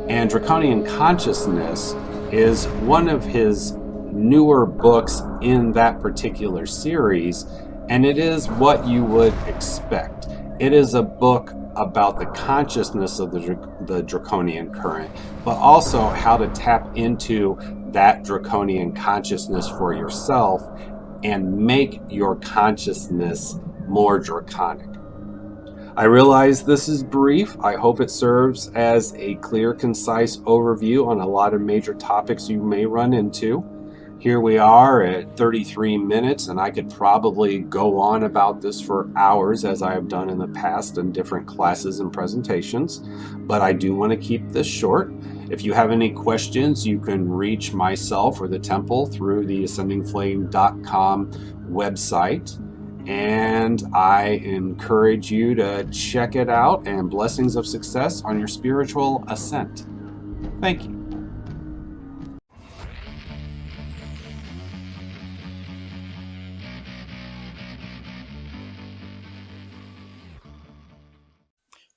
And Draconian Consciousness is one of his newer books in that particular series, and it is what you would expect. It is a book about the consciousness of the Draconian current, but also how to tap into that Draconian consciousness for yourself and make your consciousness more draconic. I realize this is brief. I hope it serves as a clear, concise overview on a lot of major topics you may run into. Here we are at 33 minutes, and I could probably go on about this for hours, as I have done in the past in different classes and presentations, but I do want to keep this short. If you have any questions, you can reach myself or the temple through the ascendingflame.com website, and I encourage you to check it out, and blessings of success on your spiritual ascent. Thank you.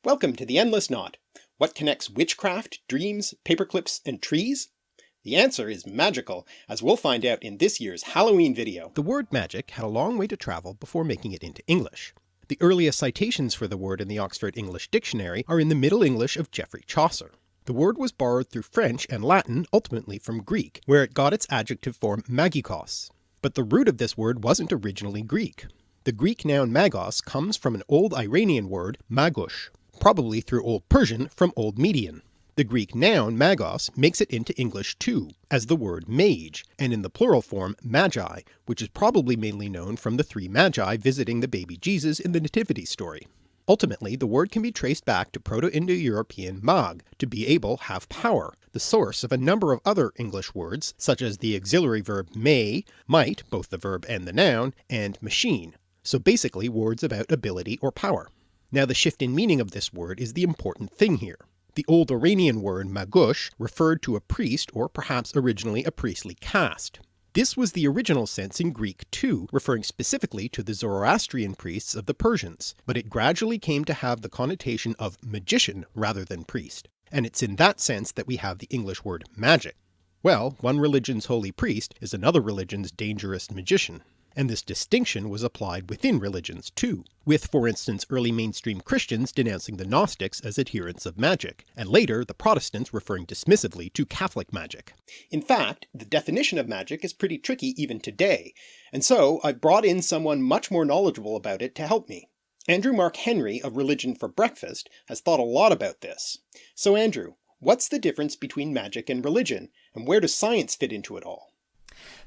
Welcome to The Endless Knot. What connects witchcraft, dreams, paperclips, and trees? The answer is magical, as we'll find out in this year's Halloween video. The word magic had a long way to travel before making it into English. The earliest citations for the word in the Oxford English Dictionary are in the Middle English of Geoffrey Chaucer. The word was borrowed through French and Latin, ultimately from Greek, where it got its adjective form magikos. But the root of this word wasn't originally Greek. The Greek noun magos comes from an Old Iranian word, magush, probably through Old Persian from Old Median. The Greek noun magos makes it into English too, as the word mage, and in the plural form magi, which is probably mainly known from the 3 magi visiting the baby Jesus in the Nativity story. Ultimately, the word can be traced back to Proto-Indo-European mag, to be able, have power, the source of a number of other English words, such as the auxiliary verb may, might, both the verb and the noun, and machine, so basically words about ability or power. Now the shift in meaning of this word is the important thing here. The old Iranian word magush referred to a priest or perhaps originally a priestly caste. This was the original sense in Greek too, referring specifically to the Zoroastrian priests of the Persians, but it gradually came to have the connotation of magician rather than priest, and it's in that sense that we have the English word magic. Well, one religion's holy priest is another religion's dangerous magician. And this distinction was applied within religions too, with for instance early mainstream Christians denouncing the Gnostics as adherents of magic, and later the Protestants referring dismissively to Catholic magic. In fact, the definition of magic is pretty tricky even today, and so I've brought in someone much more knowledgeable about it to help me. Andrew Mark Henry of Religion for Breakfast has thought a lot about this. So Andrew, what's the difference between magic and religion, and where does science fit into it all?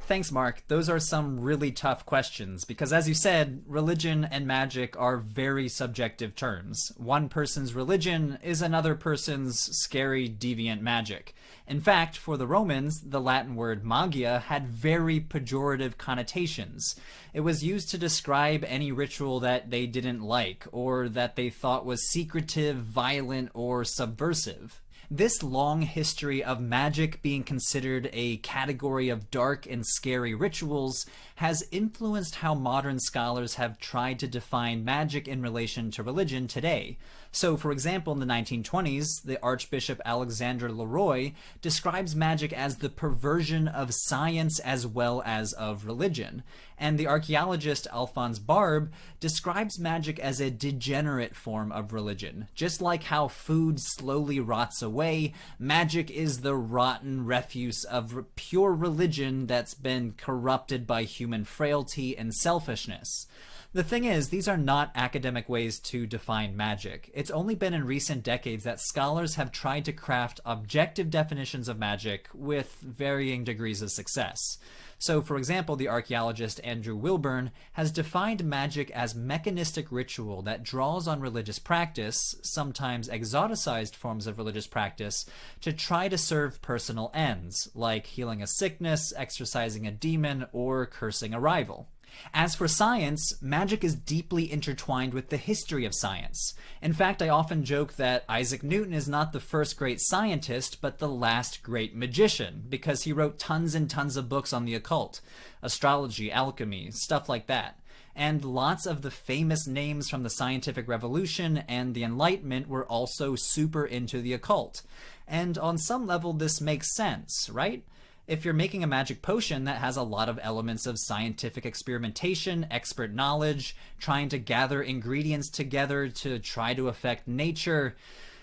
Thanks, Mark. Those are some really tough questions because, as you said, religion and magic are very subjective terms. One person's religion is another person's scary, deviant magic. In fact, for the Romans, the Latin word magia had very pejorative connotations. It was used to describe any ritual that they didn't like or that they thought was secretive, violent, or subversive. This long history of magic being considered a category of dark and scary rituals has influenced how modern scholars have tried to define magic in relation to religion today. So, for example, in the 1920s, the Archbishop Alexander Leroy describes magic as the perversion of science as well as of religion. And the archaeologist Alphonse Barbe describes magic as a degenerate form of religion. Just like how food slowly rots away, magic is the rotten refuse of pure religion that's been corrupted by human frailty and selfishness. The thing is, these are not academic ways to define magic. It's only been in recent decades that scholars have tried to craft objective definitions of magic with varying degrees of success. So, for example, the archaeologist Andrew Wilburn has defined magic as mechanistic ritual that draws on religious practice, sometimes exoticized forms of religious practice, to try to serve personal ends, like healing a sickness, exorcising a demon, or cursing a rival. As for science, magic is deeply intertwined with the history of science. In fact, I often joke that Isaac Newton is not the first great scientist, but the last great magician, because he wrote tons and tons of books on the occult, astrology, alchemy, stuff like that. And lots of the famous names from the scientific revolution and the Enlightenment were also super into the occult. And on some level, this makes sense, right? If you're making a magic potion that has a lot of elements of scientific experimentation, expert knowledge, trying to gather ingredients together to try to affect nature.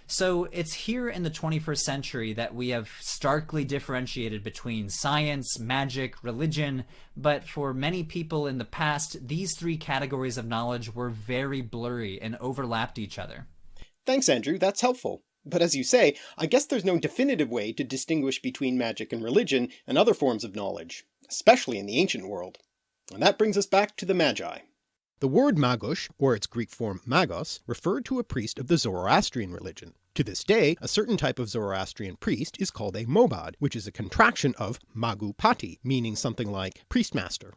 So it's here in the 21st century that we have starkly differentiated between science, magic, religion, but for many people in the past, these three categories of knowledge were very blurry and overlapped each other. Thanks, Andrew. That's helpful. But as you say, I guess there's no definitive way to distinguish between magic and religion and other forms of knowledge, especially in the ancient world. And that brings us back to the Magi. The word magush, or its Greek form magos, referred to a priest of the Zoroastrian religion. To this day, a certain type of Zoroastrian priest is called a mobad, which is a contraction of magupati, meaning something like priestmaster.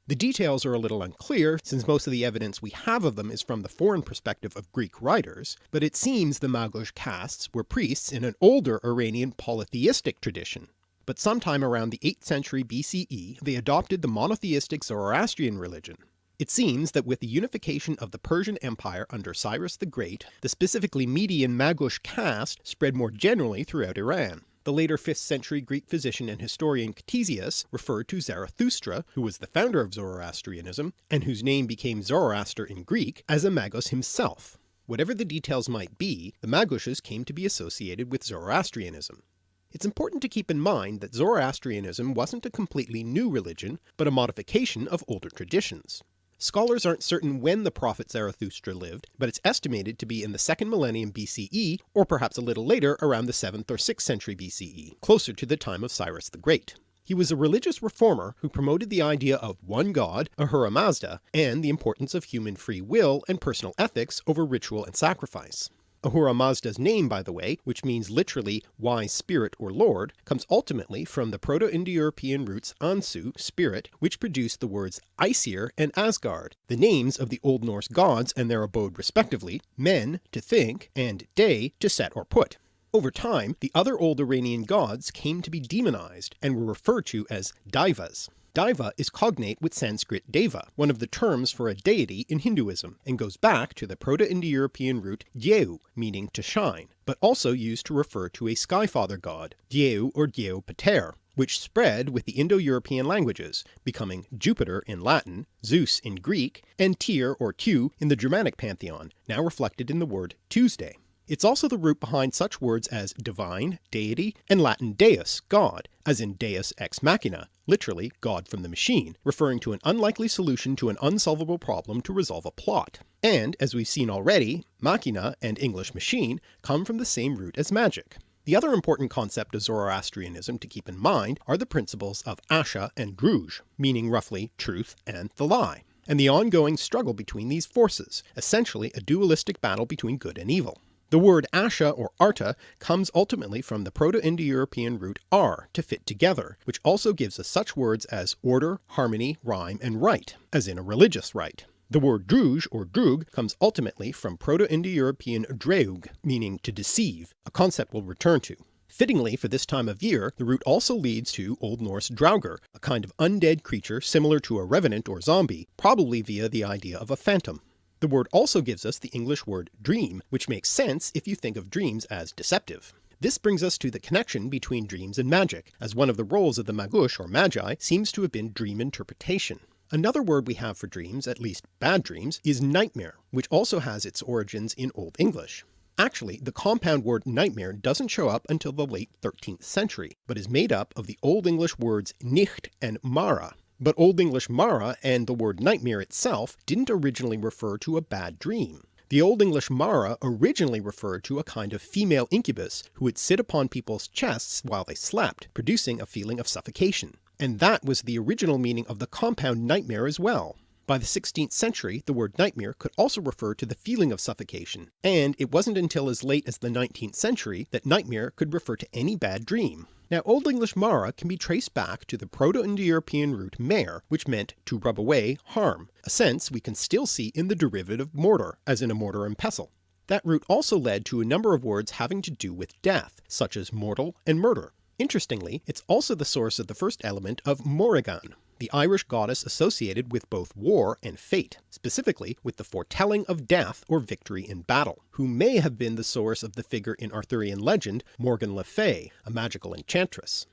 The details are a little unclear, since most of the evidence we have of them is from the foreign perspective of Greek writers, but it seems the Magush castes were priests in an older Iranian polytheistic tradition. But sometime around the 8th century BCE, they adopted the monotheistic Zoroastrian religion. It seems that with the unification of the Persian Empire under Cyrus the Great, the specifically Median Magush caste spread more generally throughout Iran. The later 5th century Greek physician and historian Ctesias referred to Zarathustra, who was the founder of Zoroastrianism, and whose name became Zoroaster in Greek, as a Magos himself. Whatever the details might be, the Magushes came to be associated with Zoroastrianism. It's important to keep in mind that Zoroastrianism wasn't a completely new religion, but a modification of older traditions. Scholars aren't certain when the prophet Zarathustra lived, but it's estimated to be in the 2nd millennium BCE, or perhaps a little later around the 7th or 6th century BCE, closer to the time of Cyrus the Great. He was a religious reformer who promoted the idea of one god, Ahura Mazda, and the importance of human free will and personal ethics over ritual and sacrifice. Ahura Mazda's name, by the way, which means literally wise spirit or lord, comes ultimately from the Proto-Indo-European roots Ansu, spirit, which produced the words Aesir and Asgard, the names of the Old Norse gods and their abode respectively, men to think, and day to set or put. Over time, the other old Iranian gods came to be demonized and were referred to as Daivas. Daiva is cognate with Sanskrit Deva, one of the terms for a deity in Hinduism, and goes back to the Proto-Indo-European root Dyeu, meaning to shine, but also used to refer to a skyfather god, Dyeu or Dyeu Pater, which spread with the Indo-European languages, becoming Jupiter in Latin, Zeus in Greek, and Tyr or Tu in the Germanic pantheon, now reflected in the word Tuesday. It's also the root behind such words as divine, deity, and Latin deus, god, as in deus ex machina, literally God from the machine, referring to an unlikely solution to an unsolvable problem to resolve a plot. And, as we've seen already, machina and English machine come from the same root as magic. The other important concept of Zoroastrianism to keep in mind are the principles of Asha and Druj, meaning roughly truth and the lie, and the ongoing struggle between these forces, essentially a dualistic battle between good and evil. The word Asha or Arta comes ultimately from the Proto-Indo-European root ar, to fit together, which also gives us such words as order, harmony, rhyme, and rite, as in a religious rite. The word druj or drug comes ultimately from Proto-Indo-European dreug, meaning to deceive, a concept we'll return to. Fittingly for this time of year, the root also leads to Old Norse draugr, a kind of undead creature similar to a revenant or zombie, probably via the idea of a phantom. The word also gives us the English word dream, which makes sense if you think of dreams as deceptive. This brings us to the connection between dreams and magic, as one of the roles of the magush or magi seems to have been dream interpretation. Another word we have for dreams, at least bad dreams, is nightmare, which also has its origins in Old English. Actually, the compound word nightmare doesn't show up until the late 13th century, but is made up of the Old English words nicht and mara. But Old English mara and the word nightmare itself didn't originally refer to a bad dream. The Old English mara originally referred to a kind of female incubus who would sit upon people's chests while they slept, producing a feeling of suffocation. And that was the original meaning of the compound nightmare as well. By the 16th century, the word nightmare could also refer to the feeling of suffocation, and it wasn't until as late as the 19th century that nightmare could refer to any bad dream. Now, Old English mara can be traced back to the Proto-Indo-European root mare, which meant to rub away, harm, a sense we can still see in the derivative mortar, as in a mortar and pestle. That root also led to a number of words having to do with death, such as mortal and murder. Interestingly, it's also the source of the first element of Morrigan, the Irish goddess associated with both war and fate, specifically with the foretelling of death or victory in battle, who may have been the source of the figure in Arthurian legend Morgan Le Fay, a magical enchantress.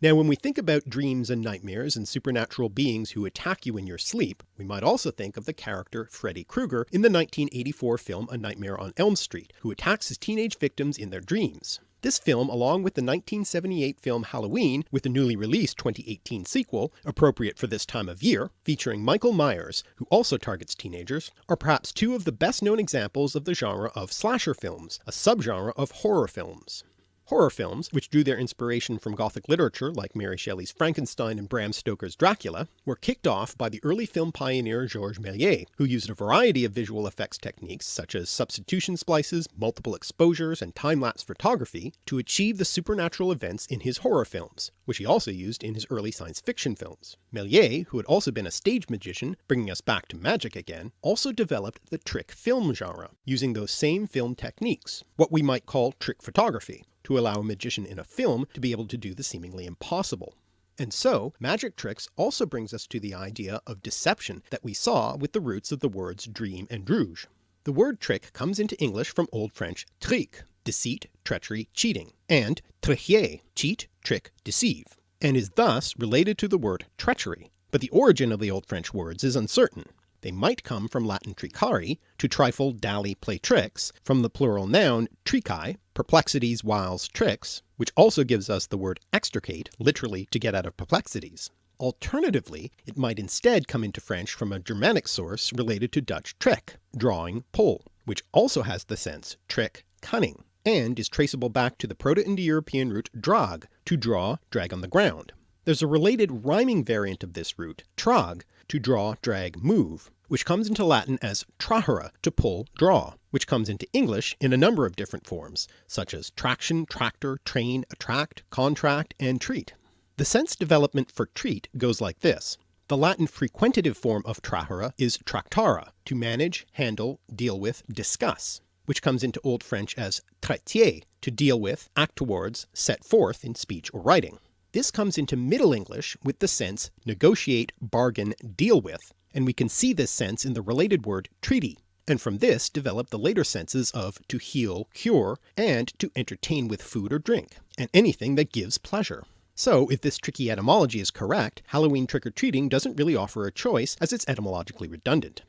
Now, when we think about dreams and nightmares and supernatural beings who attack you in your sleep, we might also think of the character Freddy Krueger in the 1984 film A Nightmare on Elm Street, who attacks his teenage victims in their dreams. This film, along with the 1978 film Halloween, with the newly released 2018 sequel, appropriate for this time of year, featuring Michael Myers, who also targets teenagers, are perhaps two of the best-known examples of the genre of slasher films, a subgenre of horror films. Horror films, which drew their inspiration from Gothic literature like Mary Shelley's Frankenstein and Bram Stoker's Dracula, were kicked off by the early film pioneer Georges Méliès, who used a variety of visual effects techniques such as substitution splices, multiple exposures, and time-lapse photography to achieve the supernatural events in his horror films, which he also used in his early science fiction films. Méliès, who had also been a stage magician, bringing us back to magic again, also developed the trick film genre, using those same film techniques, what we might call trick photography, to allow a magician in a film to be able to do the seemingly impossible. And so, magic tricks also brings us to the idea of deception that we saw with the roots of the words dream and druge. The word trick comes into English from Old French trick, deceit, treachery, cheating, and tricher, cheat, trick, deceive, and is thus related to the word treachery. But the origin of the Old French words is uncertain. They might come from Latin tricari, to trifle, dally, play tricks, from the plural noun tricae, perplexities, wiles, tricks, which also gives us the word extricate, literally to get out of perplexities. Alternatively, it might instead come into French from a Germanic source related to Dutch trick, drawing, pull, which also has the sense trick, cunning, and is traceable back to the Proto-Indo-European root drag, to draw, drag on the ground. There's a related rhyming variant of this root, trag, to draw, drag, move, which comes into Latin as trahere, to pull, draw, which comes into English in a number of different forms, such as traction, tractor, train, attract, contract, and treat. The sense development for treat goes like this. The Latin frequentative form of trahere is tractare, to manage, handle, deal with, discuss, which comes into Old French as traiter, to deal with, act towards, set forth in speech or writing. This comes into Middle English with the sense negotiate, bargain, deal with, and we can see this sense in the related word treaty, and from this develop the later senses of to heal, cure, and to entertain with food or drink, and anything that gives pleasure. So if this tricky etymology is correct, Halloween trick-or-treating doesn't really offer a choice as it's etymologically redundant.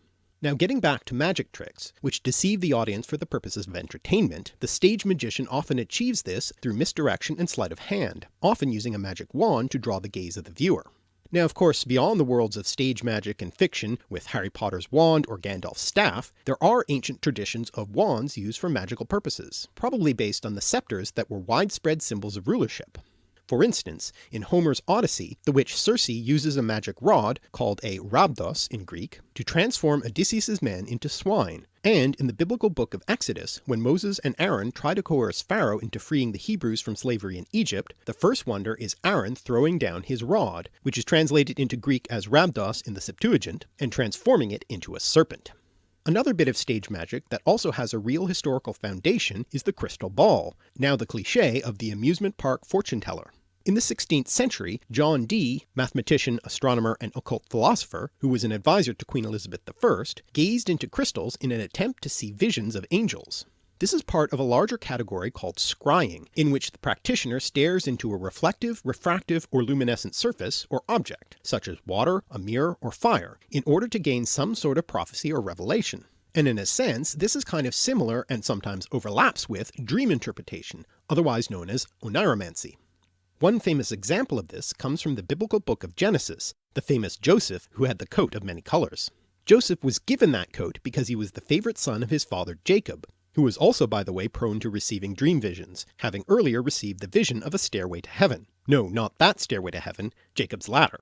Now getting back to magic tricks, which deceive the audience for the purposes of entertainment, the stage magician often achieves this through misdirection and sleight of hand, often using a magic wand to draw the gaze of the viewer. Now of course, beyond the worlds of stage magic and fiction, with Harry Potter's wand or Gandalf's staff, there are ancient traditions of wands used for magical purposes, probably based on the scepters that were widespread symbols of rulership. For instance, in Homer's Odyssey, the witch Circe uses a magic rod, called a rhabdos in Greek, to transform Odysseus' men into swine, and in the biblical book of Exodus, when Moses and Aaron try to coerce Pharaoh into freeing the Hebrews from slavery in Egypt, the first wonder is Aaron throwing down his rod, which is translated into Greek as rhabdos in the Septuagint, and transforming it into a serpent. Another bit of stage magic that also has a real historical foundation is the crystal ball, now the cliché of the amusement park fortune teller. In the 16th century, John Dee, mathematician, astronomer, and occult philosopher, who was an advisor to Queen Elizabeth I, gazed into crystals in an attempt to see visions of angels. This is part of a larger category called scrying, in which the practitioner stares into a reflective, refractive, or luminescent surface or object, such as water, a mirror, or fire, in order to gain some sort of prophecy or revelation. And in a sense, this is kind of similar and sometimes overlaps with dream interpretation, otherwise known as oniromancy. One famous example of this comes from the biblical book of Genesis, the famous Joseph who had the coat of many colors. Joseph was given that coat because he was the favorite son of his father Jacob, who was also, by the way, prone to receiving dream visions, having earlier received the vision of a stairway to heaven. No, not that stairway to heaven, Jacob's ladder.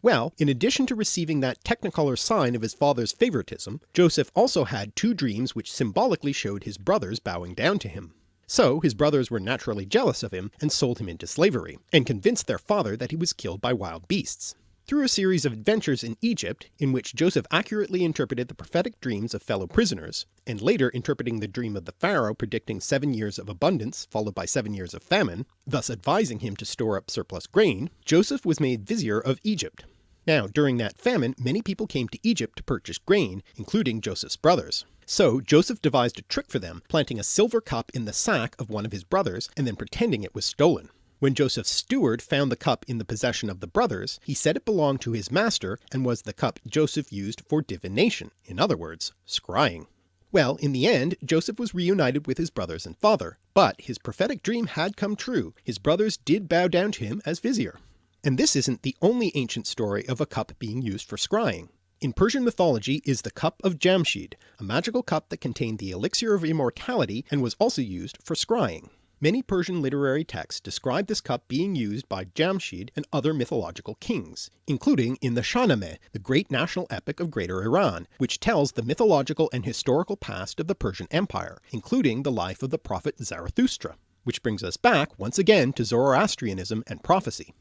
Well, in addition to receiving that technicolor sign of his father's favoritism, Joseph also had two dreams which symbolically showed his brothers bowing down to him. So his brothers were naturally jealous of him and sold him into slavery, and convinced their father that he was killed by wild beasts. Through a series of adventures in Egypt, in which Joseph accurately interpreted the prophetic dreams of fellow prisoners, and later interpreting the dream of the pharaoh predicting 7 years of abundance followed by 7 years of famine, thus advising him to store up surplus grain, Joseph was made vizier of Egypt. Now, during that famine, many people came to Egypt to purchase grain, including Joseph's brothers. So Joseph devised a trick for them, planting a silver cup in the sack of one of his brothers and then pretending it was stolen. When Joseph's steward found the cup in the possession of the brothers, he said it belonged to his master and was the cup Joseph used for divination, in other words, scrying. Well, in the end, Joseph was reunited with his brothers and father, but his prophetic dream had come true. His brothers did bow down to him as vizier. And this isn't the only ancient story of a cup being used for scrying. In Persian mythology is the Cup of Jamshid, a magical cup that contained the elixir of immortality and was also used for scrying. Many Persian literary texts describe this cup being used by Jamshid and other mythological kings, including in the Shahnameh, the great national epic of Greater Iran, which tells the mythological and historical past of the Persian Empire, including the life of the prophet Zarathustra. Which brings us back once again to Zoroastrianism and prophecy.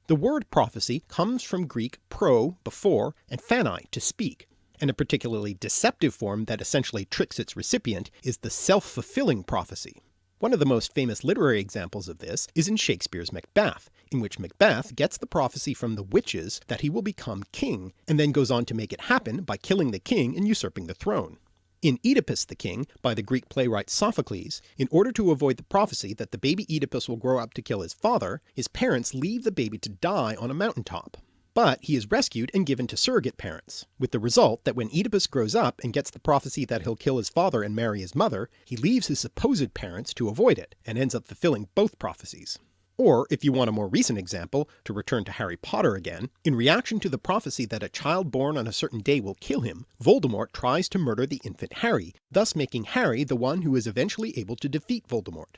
The word prophecy comes from Greek pro, before, and phanai, to speak, and a particularly deceptive form that essentially tricks its recipient is the self-fulfilling prophecy. One of the most famous literary examples of this is in Shakespeare's Macbeth, in which Macbeth gets the prophecy from the witches that he will become king, and then goes on to make it happen by killing the king and usurping the throne. In Oedipus the King, by the Greek playwright Sophocles, in order to avoid the prophecy that the baby Oedipus will grow up to kill his father, his parents leave the baby to die on a mountaintop. But he is rescued and given to surrogate parents, with the result that when Oedipus grows up and gets the prophecy that he'll kill his father and marry his mother, he leaves his supposed parents to avoid it, and ends up fulfilling both prophecies. Or, if you want a more recent example, to return to Harry Potter again, in reaction to the prophecy that a child born on a certain day will kill him, Voldemort tries to murder the infant Harry, thus making Harry the one who is eventually able to defeat Voldemort.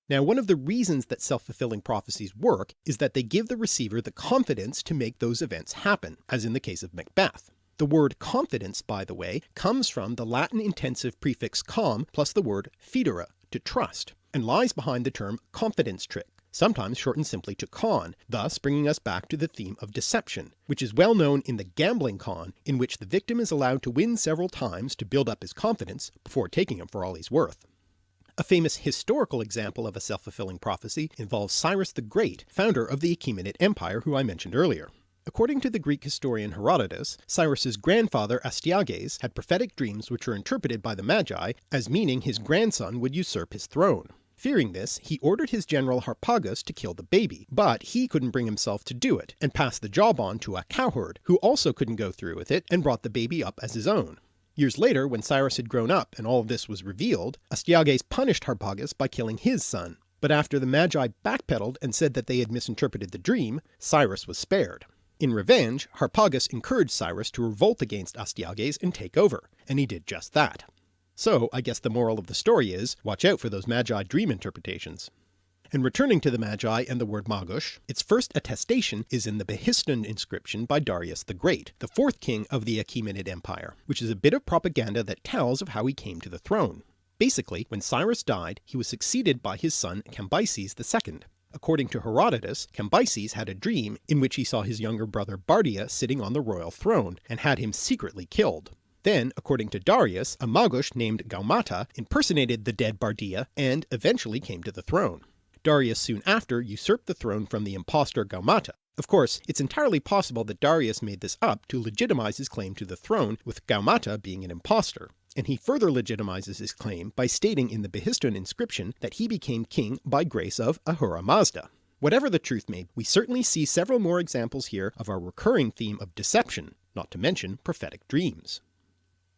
Now, one of the reasons that self-fulfilling prophecies work is that they give the receiver the confidence to make those events happen, as in the case of Macbeth. The word confidence, by the way, comes from the Latin intensive prefix com plus the word fidere, to trust, and lies behind the term confidence trick, sometimes shortened simply to con, thus bringing us back to the theme of deception, which is well known in the gambling con, in which the victim is allowed to win several times to build up his confidence before taking him for all he's worth. A famous historical example of a self-fulfilling prophecy involves Cyrus the Great, founder of the Achaemenid Empire, who I mentioned earlier. According to the Greek historian Herodotus, Cyrus's grandfather Astyages had prophetic dreams which were interpreted by the Magi as meaning his grandson would usurp his throne. Fearing this, he ordered his general Harpagus to kill the baby, but he couldn't bring himself to do it, and passed the job on to a cowherd, who also couldn't go through with it and brought the baby up as his own. Years later, when Cyrus had grown up and all of this was revealed, Astyages punished Harpagus by killing his son. But after the Magi backpedaled and said that they had misinterpreted the dream, Cyrus was spared. In revenge, Harpagus encouraged Cyrus to revolt against Astyages and take over, and he did just that. So I guess the moral of the story is, watch out for those Magi dream interpretations. And returning to the Magi and the word magos, its first attestation is in the Behistun inscription by Darius the Great, the fourth king of the Achaemenid Empire, which is a bit of propaganda that tells of how he came to the throne. Basically, when Cyrus died, he was succeeded by his son Cambyses II. According to Herodotus, Cambyses had a dream in which he saw his younger brother Bardia sitting on the royal throne, and had him secretly killed. Then, according to Darius, a magos named Gaumata impersonated the dead Bardia and eventually came to the throne. Darius soon after usurped the throne from the impostor Gaumata. Of course, it's entirely possible that Darius made this up to legitimize his claim to the throne, with Gaumata being an impostor. And he further legitimizes his claim by stating in the Behistun inscription that he became king by grace of Ahura Mazda. Whatever the truth may be, we certainly see several more examples here of our recurring theme of deception, not to mention prophetic dreams.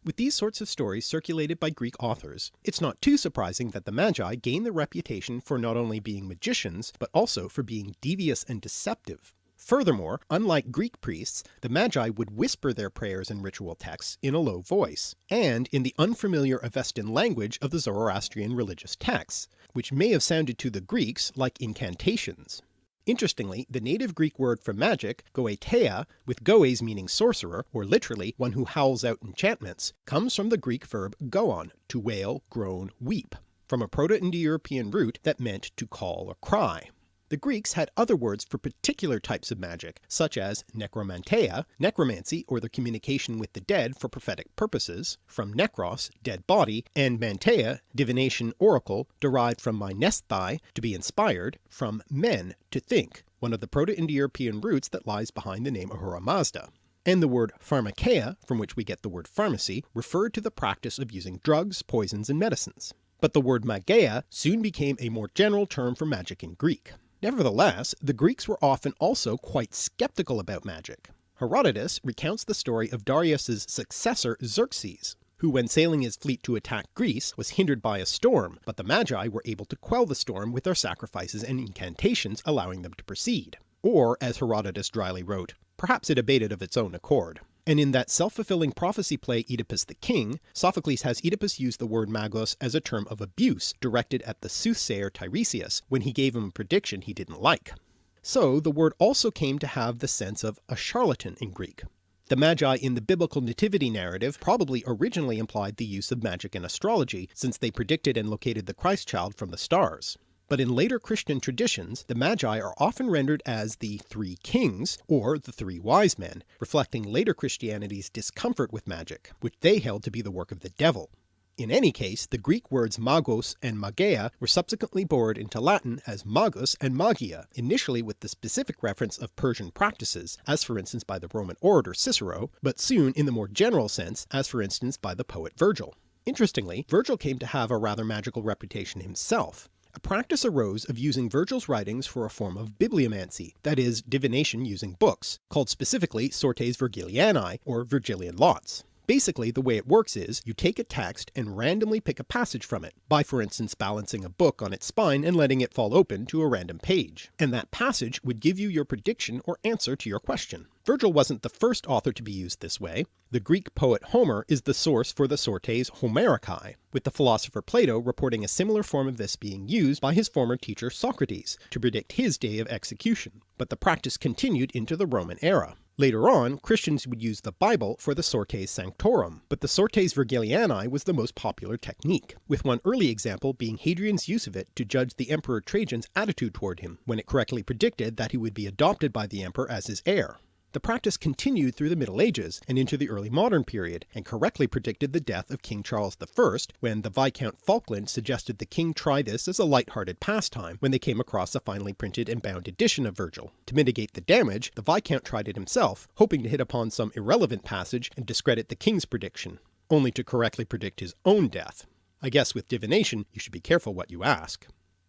With these sorts of stories circulated by Greek authors, it's not too surprising that the Magi gained the reputation for not only being magicians, but also for being devious and deceptive. Furthermore, unlike Greek priests, the Magi would whisper their prayers and ritual texts in a low voice, and in the unfamiliar Avestan language of the Zoroastrian religious texts, which may have sounded to the Greeks like incantations. Interestingly, the native Greek word for magic, goeteia, with goes meaning sorcerer, or literally one who howls out enchantments, comes from the Greek verb goon, to wail, groan, weep, from a Proto-Indo-European root that meant to call or cry. The Greeks had other words for particular types of magic, such as necromanteia, necromancy or the communication with the dead for prophetic purposes, from nekros, dead body, and manteia, divination oracle, derived from mynesthai, to be inspired, from men, to think, one of the Proto-Indo-European roots that lies behind the name Ahura Mazda. And the word pharmakeia, from which we get the word pharmacy, referred to the practice of using drugs, poisons, and medicines. But the word mageia soon became a more general term for magic in Greek. Nevertheless, the Greeks were often also quite skeptical about magic. Herodotus recounts the story of Darius's successor Xerxes, who when sailing his fleet to attack Greece was hindered by a storm, but the Magi were able to quell the storm with their sacrifices and incantations, allowing them to proceed. Or, as Herodotus dryly wrote, perhaps it abated of its own accord. And in that self-fulfilling prophecy play Oedipus the King, Sophocles has Oedipus use the word magos as a term of abuse directed at the soothsayer Tiresias when he gave him a prediction he didn't like. So the word also came to have the sense of a charlatan in Greek. The Magi in the biblical nativity narrative probably originally implied the use of magic and astrology, since they predicted and located the Christ child from the stars. But in later Christian traditions, the Magi are often rendered as the three kings, or the three wise men, reflecting later Christianity's discomfort with magic, which they held to be the work of the devil. In any case, the Greek words magos and mageia were subsequently borrowed into Latin as magus and magia, initially with the specific reference of Persian practices, as for instance by the Roman orator Cicero, but soon in the more general sense, as for instance by the poet Virgil. Interestingly, Virgil came to have a rather magical reputation himself. A practice arose of using Virgil's writings for a form of bibliomancy, that is, divination using books, called specifically sortes Virgilianae, or Virgilian lots. Basically, the way it works is, you take a text and randomly pick a passage from it, by for instance balancing a book on its spine and letting it fall open to a random page, and that passage would give you your prediction or answer to your question. Virgil wasn't the first author to be used this way. The Greek poet Homer is the source for the sortes Homericae, with the philosopher Plato reporting a similar form of this being used by his former teacher Socrates to predict his day of execution, but the practice continued into the Roman era. Later on, Christians would use the Bible for the Sortes Sanctorum, but the Sortes Virgilianae was the most popular technique, with one early example being Hadrian's use of it to judge the Emperor Trajan's attitude toward him, when it correctly predicted that he would be adopted by the emperor as his heir. The practice continued through the Middle Ages and into the early modern period, and correctly predicted the death of King Charles I when the Viscount Falkland suggested the king try this as a light-hearted pastime when they came across a finely printed and bound edition of Virgil. To mitigate the damage, the Viscount tried it himself, hoping to hit upon some irrelevant passage and discredit the king's prediction, only to correctly predict his own death. I guess with divination, you should be careful what you ask.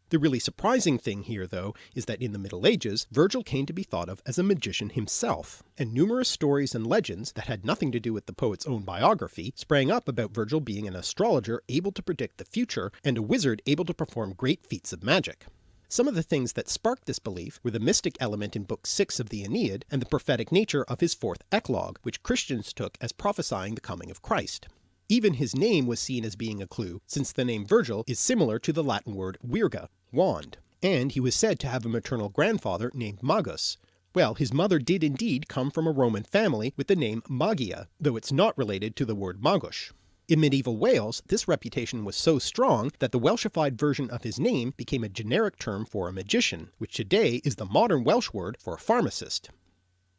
The really surprising thing here, though, is that in the Middle Ages, Virgil came to be thought of as a magician himself, and numerous stories and legends that had nothing to do with the poet's own biography sprang up about Virgil being an astrologer able to predict the future and a wizard able to perform great feats of magic. Some of the things that sparked this belief were the mystic element in Book 6 of the Aeneid and the prophetic nature of his fourth eclogue, which Christians took as prophesying the coming of Christ. Even his name was seen as being a clue, since the name Virgil is similar to the Latin word virga, wand, and he was said to have a maternal grandfather named Magus. Well, his mother did indeed come from a Roman family with the name Magia, though it's not related to the word Magus. In medieval Wales, this reputation was so strong that the Welshified version of his name became a generic term for a magician, which today is the modern Welsh word for a pharmacist.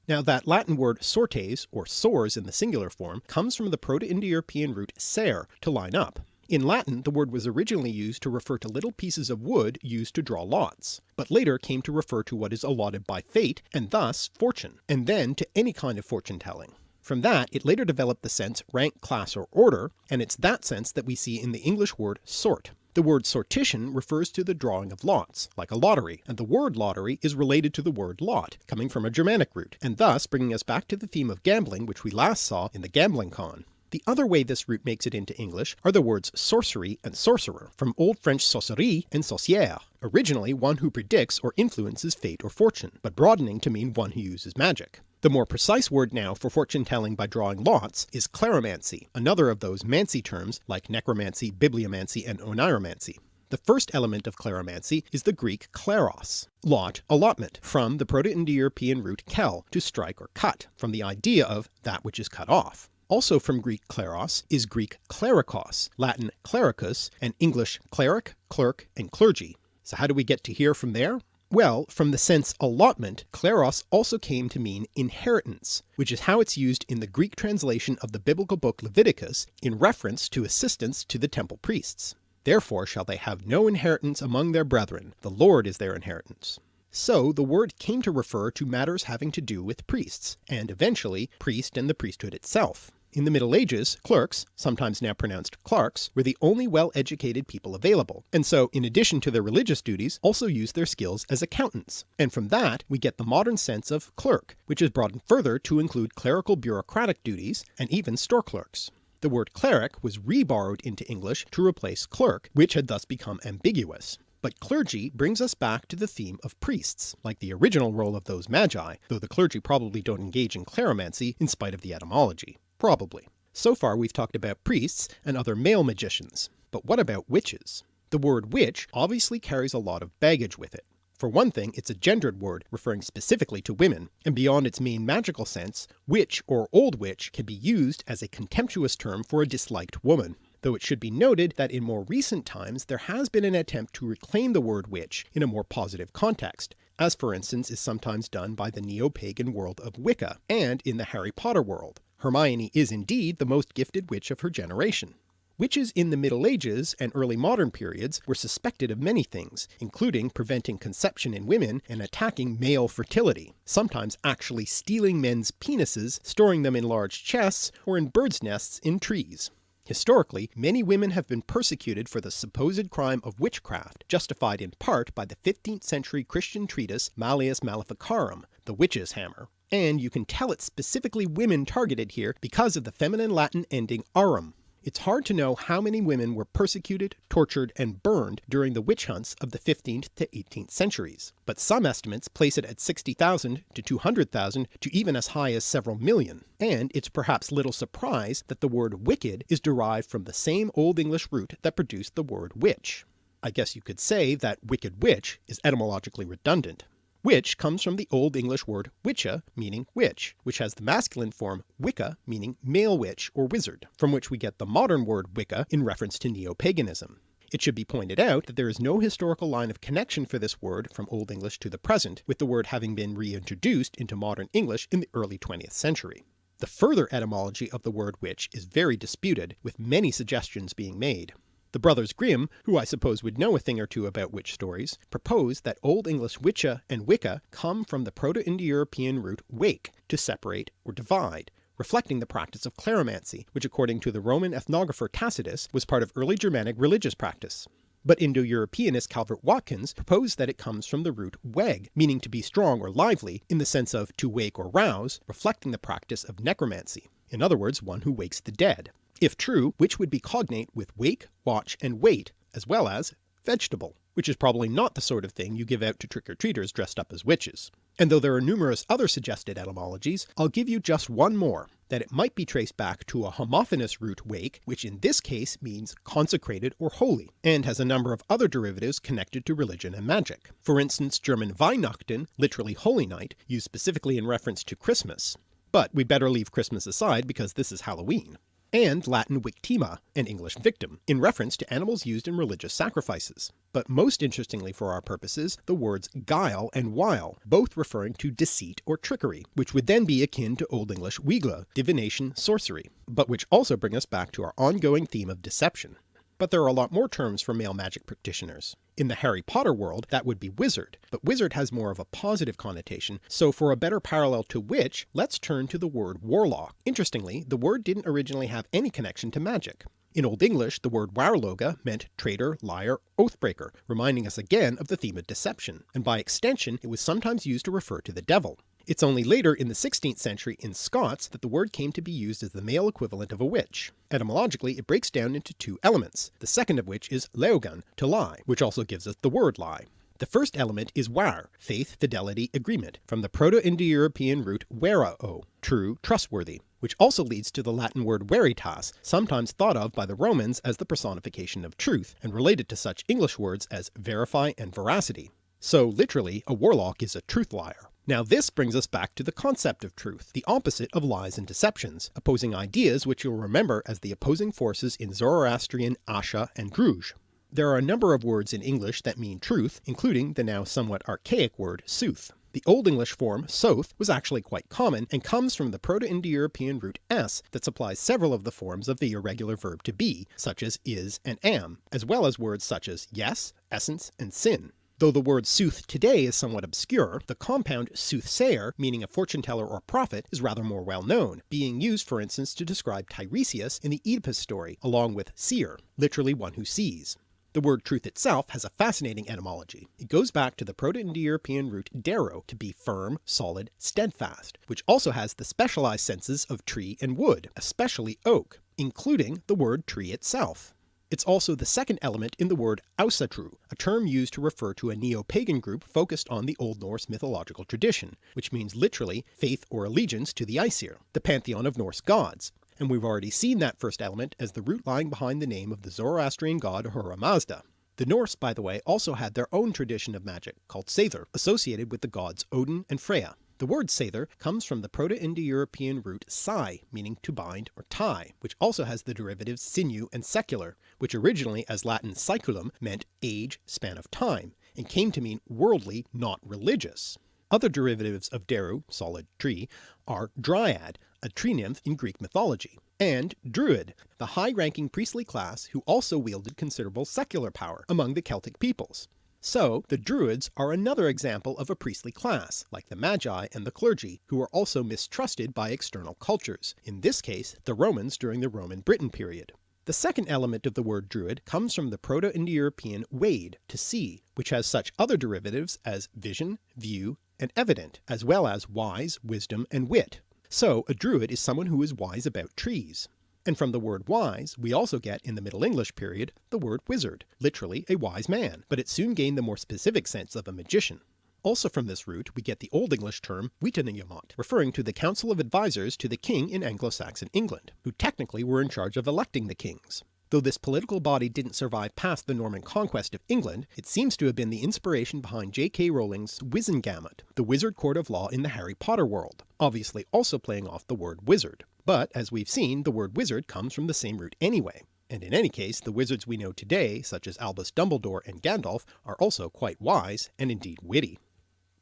Now that Latin word sortes, or sores in the singular form, comes from the Proto-Indo-European root ser, to line up. In Latin, the word was originally used to refer to little pieces of wood used to draw lots, but later came to refer to what is allotted by fate, and thus fortune, and then to any kind of fortune-telling. From that, it later developed the sense rank, class, or order, and it's that sense that we see in the English word sort. The word sortition refers to the drawing of lots, like a lottery, and the word lottery is related to the word lot, coming from a Germanic root, and thus bringing us back to the theme of gambling which we last saw in the Gambling Con. The other way this root makes it into English are the words sorcery and sorcerer, from Old French sorcerie and sorcière, originally one who predicts or influences fate or fortune, but broadening to mean one who uses magic. The more precise word now for fortune-telling by drawing lots is kleromancy, another of those mancy terms like necromancy, bibliomancy, and oniromancy. The first element of kleromancy is the Greek kleros, lot, allotment, from the Proto-Indo-European root kel, to strike or cut, from the idea of that which is cut off. Also from Greek kleros is Greek klerikos, Latin clericus, and English cleric, clerk, and clergy. So how do we get to here from there? Well, from the sense allotment, kleros also came to mean inheritance, which is how it's used in the Greek translation of the biblical book Leviticus in reference to assistance to the temple priests. Therefore shall they have no inheritance among their brethren, the Lord is their inheritance. So the word came to refer to matters having to do with priests, and eventually priest and the priesthood itself. In the Middle Ages, clerks, sometimes now pronounced clerks, were the only well-educated people available, and so in addition to their religious duties, also used their skills as accountants. And from that, we get the modern sense of clerk, which is broadened further to include clerical bureaucratic duties, and even store clerks. The word cleric was reborrowed into English to replace clerk, which had thus become ambiguous. But clergy brings us back to the theme of priests, like the original role of those magi, though the clergy probably don't engage in kleromancy in spite of the etymology. Probably. So far we've talked about priests and other male magicians, but what about witches? The word witch obviously carries a lot of baggage with it. For one thing, it's a gendered word referring specifically to women, and beyond its main magical sense, witch or old witch can be used as a contemptuous term for a disliked woman. Though it should be noted that in more recent times there has been an attempt to reclaim the word witch in a more positive context, as for instance is sometimes done by the neo-pagan world of Wicca, and in the Harry Potter world. Hermione is indeed the most gifted witch of her generation. Witches in the Middle Ages and early modern periods were suspected of many things, including preventing conception in women and attacking male fertility, sometimes actually stealing men's penises, storing them in large chests, or in birds' nests in trees. Historically, many women have been persecuted for the supposed crime of witchcraft, justified in part by the 15th century Christian treatise Malleus Maleficarum, the witch's hammer. And you can tell it's specifically women targeted here because of the feminine Latin ending arum. It's hard to know how many women were persecuted, tortured, and burned during the witch hunts of the 15th to 18th centuries, but some estimates place it at 60,000 to 200,000 to even as high as several million. And it's perhaps little surprise that the word wicked is derived from the same Old English root that produced the word witch. I guess you could say that wicked witch is etymologically redundant. Witch comes from the Old English word witcha, meaning witch, which has the masculine form wicca, meaning male witch or wizard, from which we get the modern word Wicca in reference to neo-paganism. It should be pointed out that there is no historical line of connection for this word from Old English to the present, with the word having been reintroduced into modern English in the early 20th century. The further etymology of the word witch is very disputed, with many suggestions being made. The Brothers Grimm, who I suppose would know a thing or two about witch stories, propose that Old English witcha and wicca come from the Proto-Indo-European root wake, to separate or divide, reflecting the practice of cleromancy, which according to the Roman ethnographer Tacitus was part of early Germanic religious practice. But Indo-Europeanist Calvert Watkins proposed that it comes from the root weg, meaning to be strong or lively, in the sense of to wake or rouse, reflecting the practice of necromancy, in other words one who wakes the dead. If true, which would be cognate with wake, watch, and wait, as well as vegetable, which is probably not the sort of thing you give out to trick-or-treaters dressed up as witches. And though there are numerous other suggested etymologies, I'll give you just one more, that it might be traced back to a homophonous root wake, which in this case means consecrated or holy, and has a number of other derivatives connected to religion and magic. For instance, German Weihnachten, literally holy night, used specifically in reference to Christmas. But we'd better leave Christmas aside because this is Halloween. And Latin victima, and English victim, in reference to animals used in religious sacrifices. But most interestingly for our purposes, the words guile and wile, both referring to deceit or trickery, which would then be akin to Old English wigle, divination, sorcery, but which also bring us back to our ongoing theme of deception. But there are a lot more terms for male magic practitioners. In the Harry Potter world, that would be wizard, but wizard has more of a positive connotation, so for a better parallel to witch, let's turn to the word warlock. Interestingly, the word didn't originally have any connection to magic. In Old English, the word warloga meant traitor, liar, oathbreaker, reminding us again of the theme of deception, and by extension it was sometimes used to refer to the devil. It's only later in the 16th century in Scots that the word came to be used as the male equivalent of a witch. Etymologically, it breaks down into two elements, the second of which is leogan, to lie, which also gives us the word lie. The first element is war, faith, fidelity, agreement, from the Proto-Indo-European root verao, true, trustworthy, which also leads to the Latin word veritas, sometimes thought of by the Romans as the personification of truth, and related to such English words as verify and veracity. So literally, a warlock is a truth liar. Now this brings us back to the concept of truth, the opposite of lies and deceptions, opposing ideas which you'll remember as the opposing forces in Zoroastrian Asha and Druj. There are a number of words in English that mean truth, including the now somewhat archaic word sooth. The Old English form soth was actually quite common and comes from the Proto-Indo-European root s that supplies several of the forms of the irregular verb to be, such as is and am, as well as words such as yes, essence, and sin. Though the word sooth today is somewhat obscure, the compound soothsayer, meaning a fortune teller or prophet, is rather more well known, being used for instance to describe Tiresias in the Oedipus story, along with seer, literally one who sees. The word truth itself has a fascinating etymology. It goes back to the Proto-Indo-European root dero, to be firm, solid, steadfast, which also has the specialized senses of tree and wood, especially oak, including the word tree itself. It's also the second element in the word Ausatru, a term used to refer to a neo-pagan group focused on the Old Norse mythological tradition, which means literally faith or allegiance to the Aesir, the pantheon of Norse gods. And we've already seen that first element as the root lying behind the name of the Zoroastrian god Ahura Mazda. The Norse, by the way, also had their own tradition of magic, called Seidr, associated with the gods Odin and Freya. The word Seidr comes from the Proto-Indo-European root sai, meaning to bind or tie, which also has the derivatives sinew and secular, which originally as Latin saeculum meant age, span of time, and came to mean worldly, not religious. Other derivatives of deru, solid tree, are dryad, a tree nymph in Greek mythology, and druid, the high-ranking priestly class who also wielded considerable secular power among the Celtic peoples. So, the Druids are another example of a priestly class, like the Magi and the clergy, who are also mistrusted by external cultures, in this case the Romans during the Roman Britain period. The second element of the word druid comes from the Proto-Indo-European wade, to see, which has such other derivatives as vision, view, and evident, as well as wise, wisdom, and wit. So, a druid is someone who is wise about trees. And from the word wise, we also get, in the Middle English period, the word wizard, literally a wise man, but it soon gained the more specific sense of a magician. Also from this root, we get the Old English term witenagemot, referring to the council of advisors to the king in Anglo-Saxon England, who technically were in charge of electing the kings. Though this political body didn't survive past the Norman conquest of England, it seems to have been the inspiration behind J.K. Rowling's Wizengamot, the wizard court of law in the Harry Potter world, obviously also playing off the word wizard. But, as we've seen, the word wizard comes from the same root anyway. And in any case, the wizards we know today, such as Albus Dumbledore and Gandalf, are also quite wise, and indeed witty.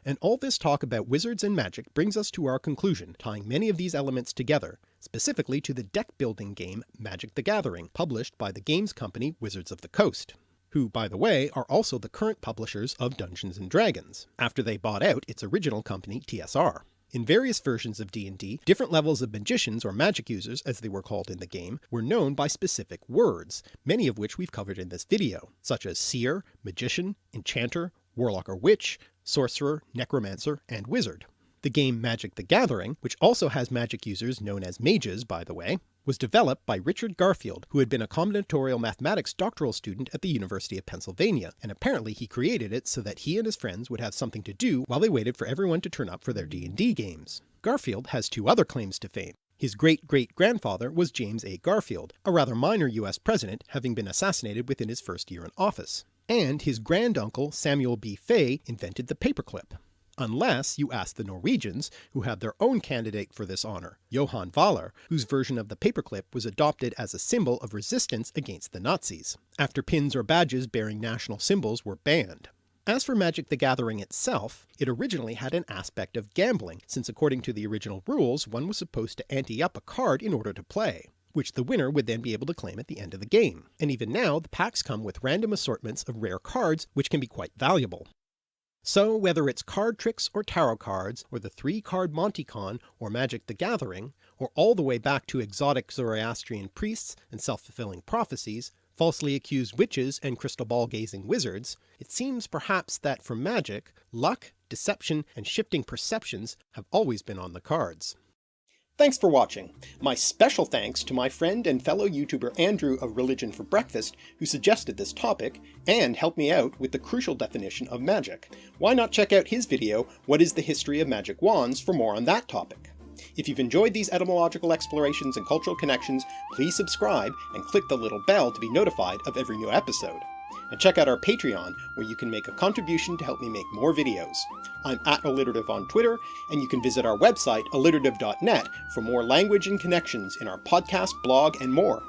And all this talk about wizards and magic brings us to our conclusion, tying many of these elements together, specifically to the deck-building game Magic the Gathering, published by the games company Wizards of the Coast, who, by the way, are also the current publishers of Dungeons & Dragons, after they bought out its original company TSR. In various versions of D&D, different levels of magicians or magic users, as they were called in the game, were known by specific words, many of which we've covered in this video, such as seer, magician, enchanter, warlock or witch, sorcerer, necromancer, and wizard. The game Magic the Gathering, which also has magic users known as mages by the way, was developed by Richard Garfield, who had been a combinatorial mathematics doctoral student at the University of Pennsylvania, and apparently he created it so that he and his friends would have something to do while they waited for everyone to turn up for their D&D games. Garfield has two other claims to fame. His great-great-grandfather was James A. Garfield, a rather minor US president, having been assassinated within his first year in office. And his granduncle Samuel B. Fay invented the paperclip. Unless you ask the Norwegians, who have their own candidate for this honour, Johan Valar, whose version of the paperclip was adopted as a symbol of resistance against the Nazis, after pins or badges bearing national symbols were banned. As for Magic the Gathering itself, it originally had an aspect of gambling, since according to the original rules one was supposed to ante up a card in order to play, which the winner would then be able to claim at the end of the game. And even now the packs come with random assortments of rare cards which can be quite valuable. So whether it's card tricks or tarot cards, or the 3-card Monte Con or Magic the Gathering, or all the way back to exotic Zoroastrian priests and self-fulfilling prophecies, falsely accused witches and crystal ball-gazing wizards, it seems perhaps that for magic, luck, deception, and shifting perceptions have always been on the cards. Thanks for watching. My special thanks to my friend and fellow YouTuber Andrew of Religion for Breakfast, who suggested this topic, and helped me out with the crucial definition of magic. Why not check out his video, What is the History of Magic Wands, for more on that topic. If you've enjoyed these etymological explorations and cultural connections, please subscribe and click the little bell to be notified of every new episode. And check out our Patreon, where you can make a contribution to help me make more videos. I'm @alliterative on Twitter, and you can visit our website, alliterative.net, for more language and connections in our podcast, blog, and more.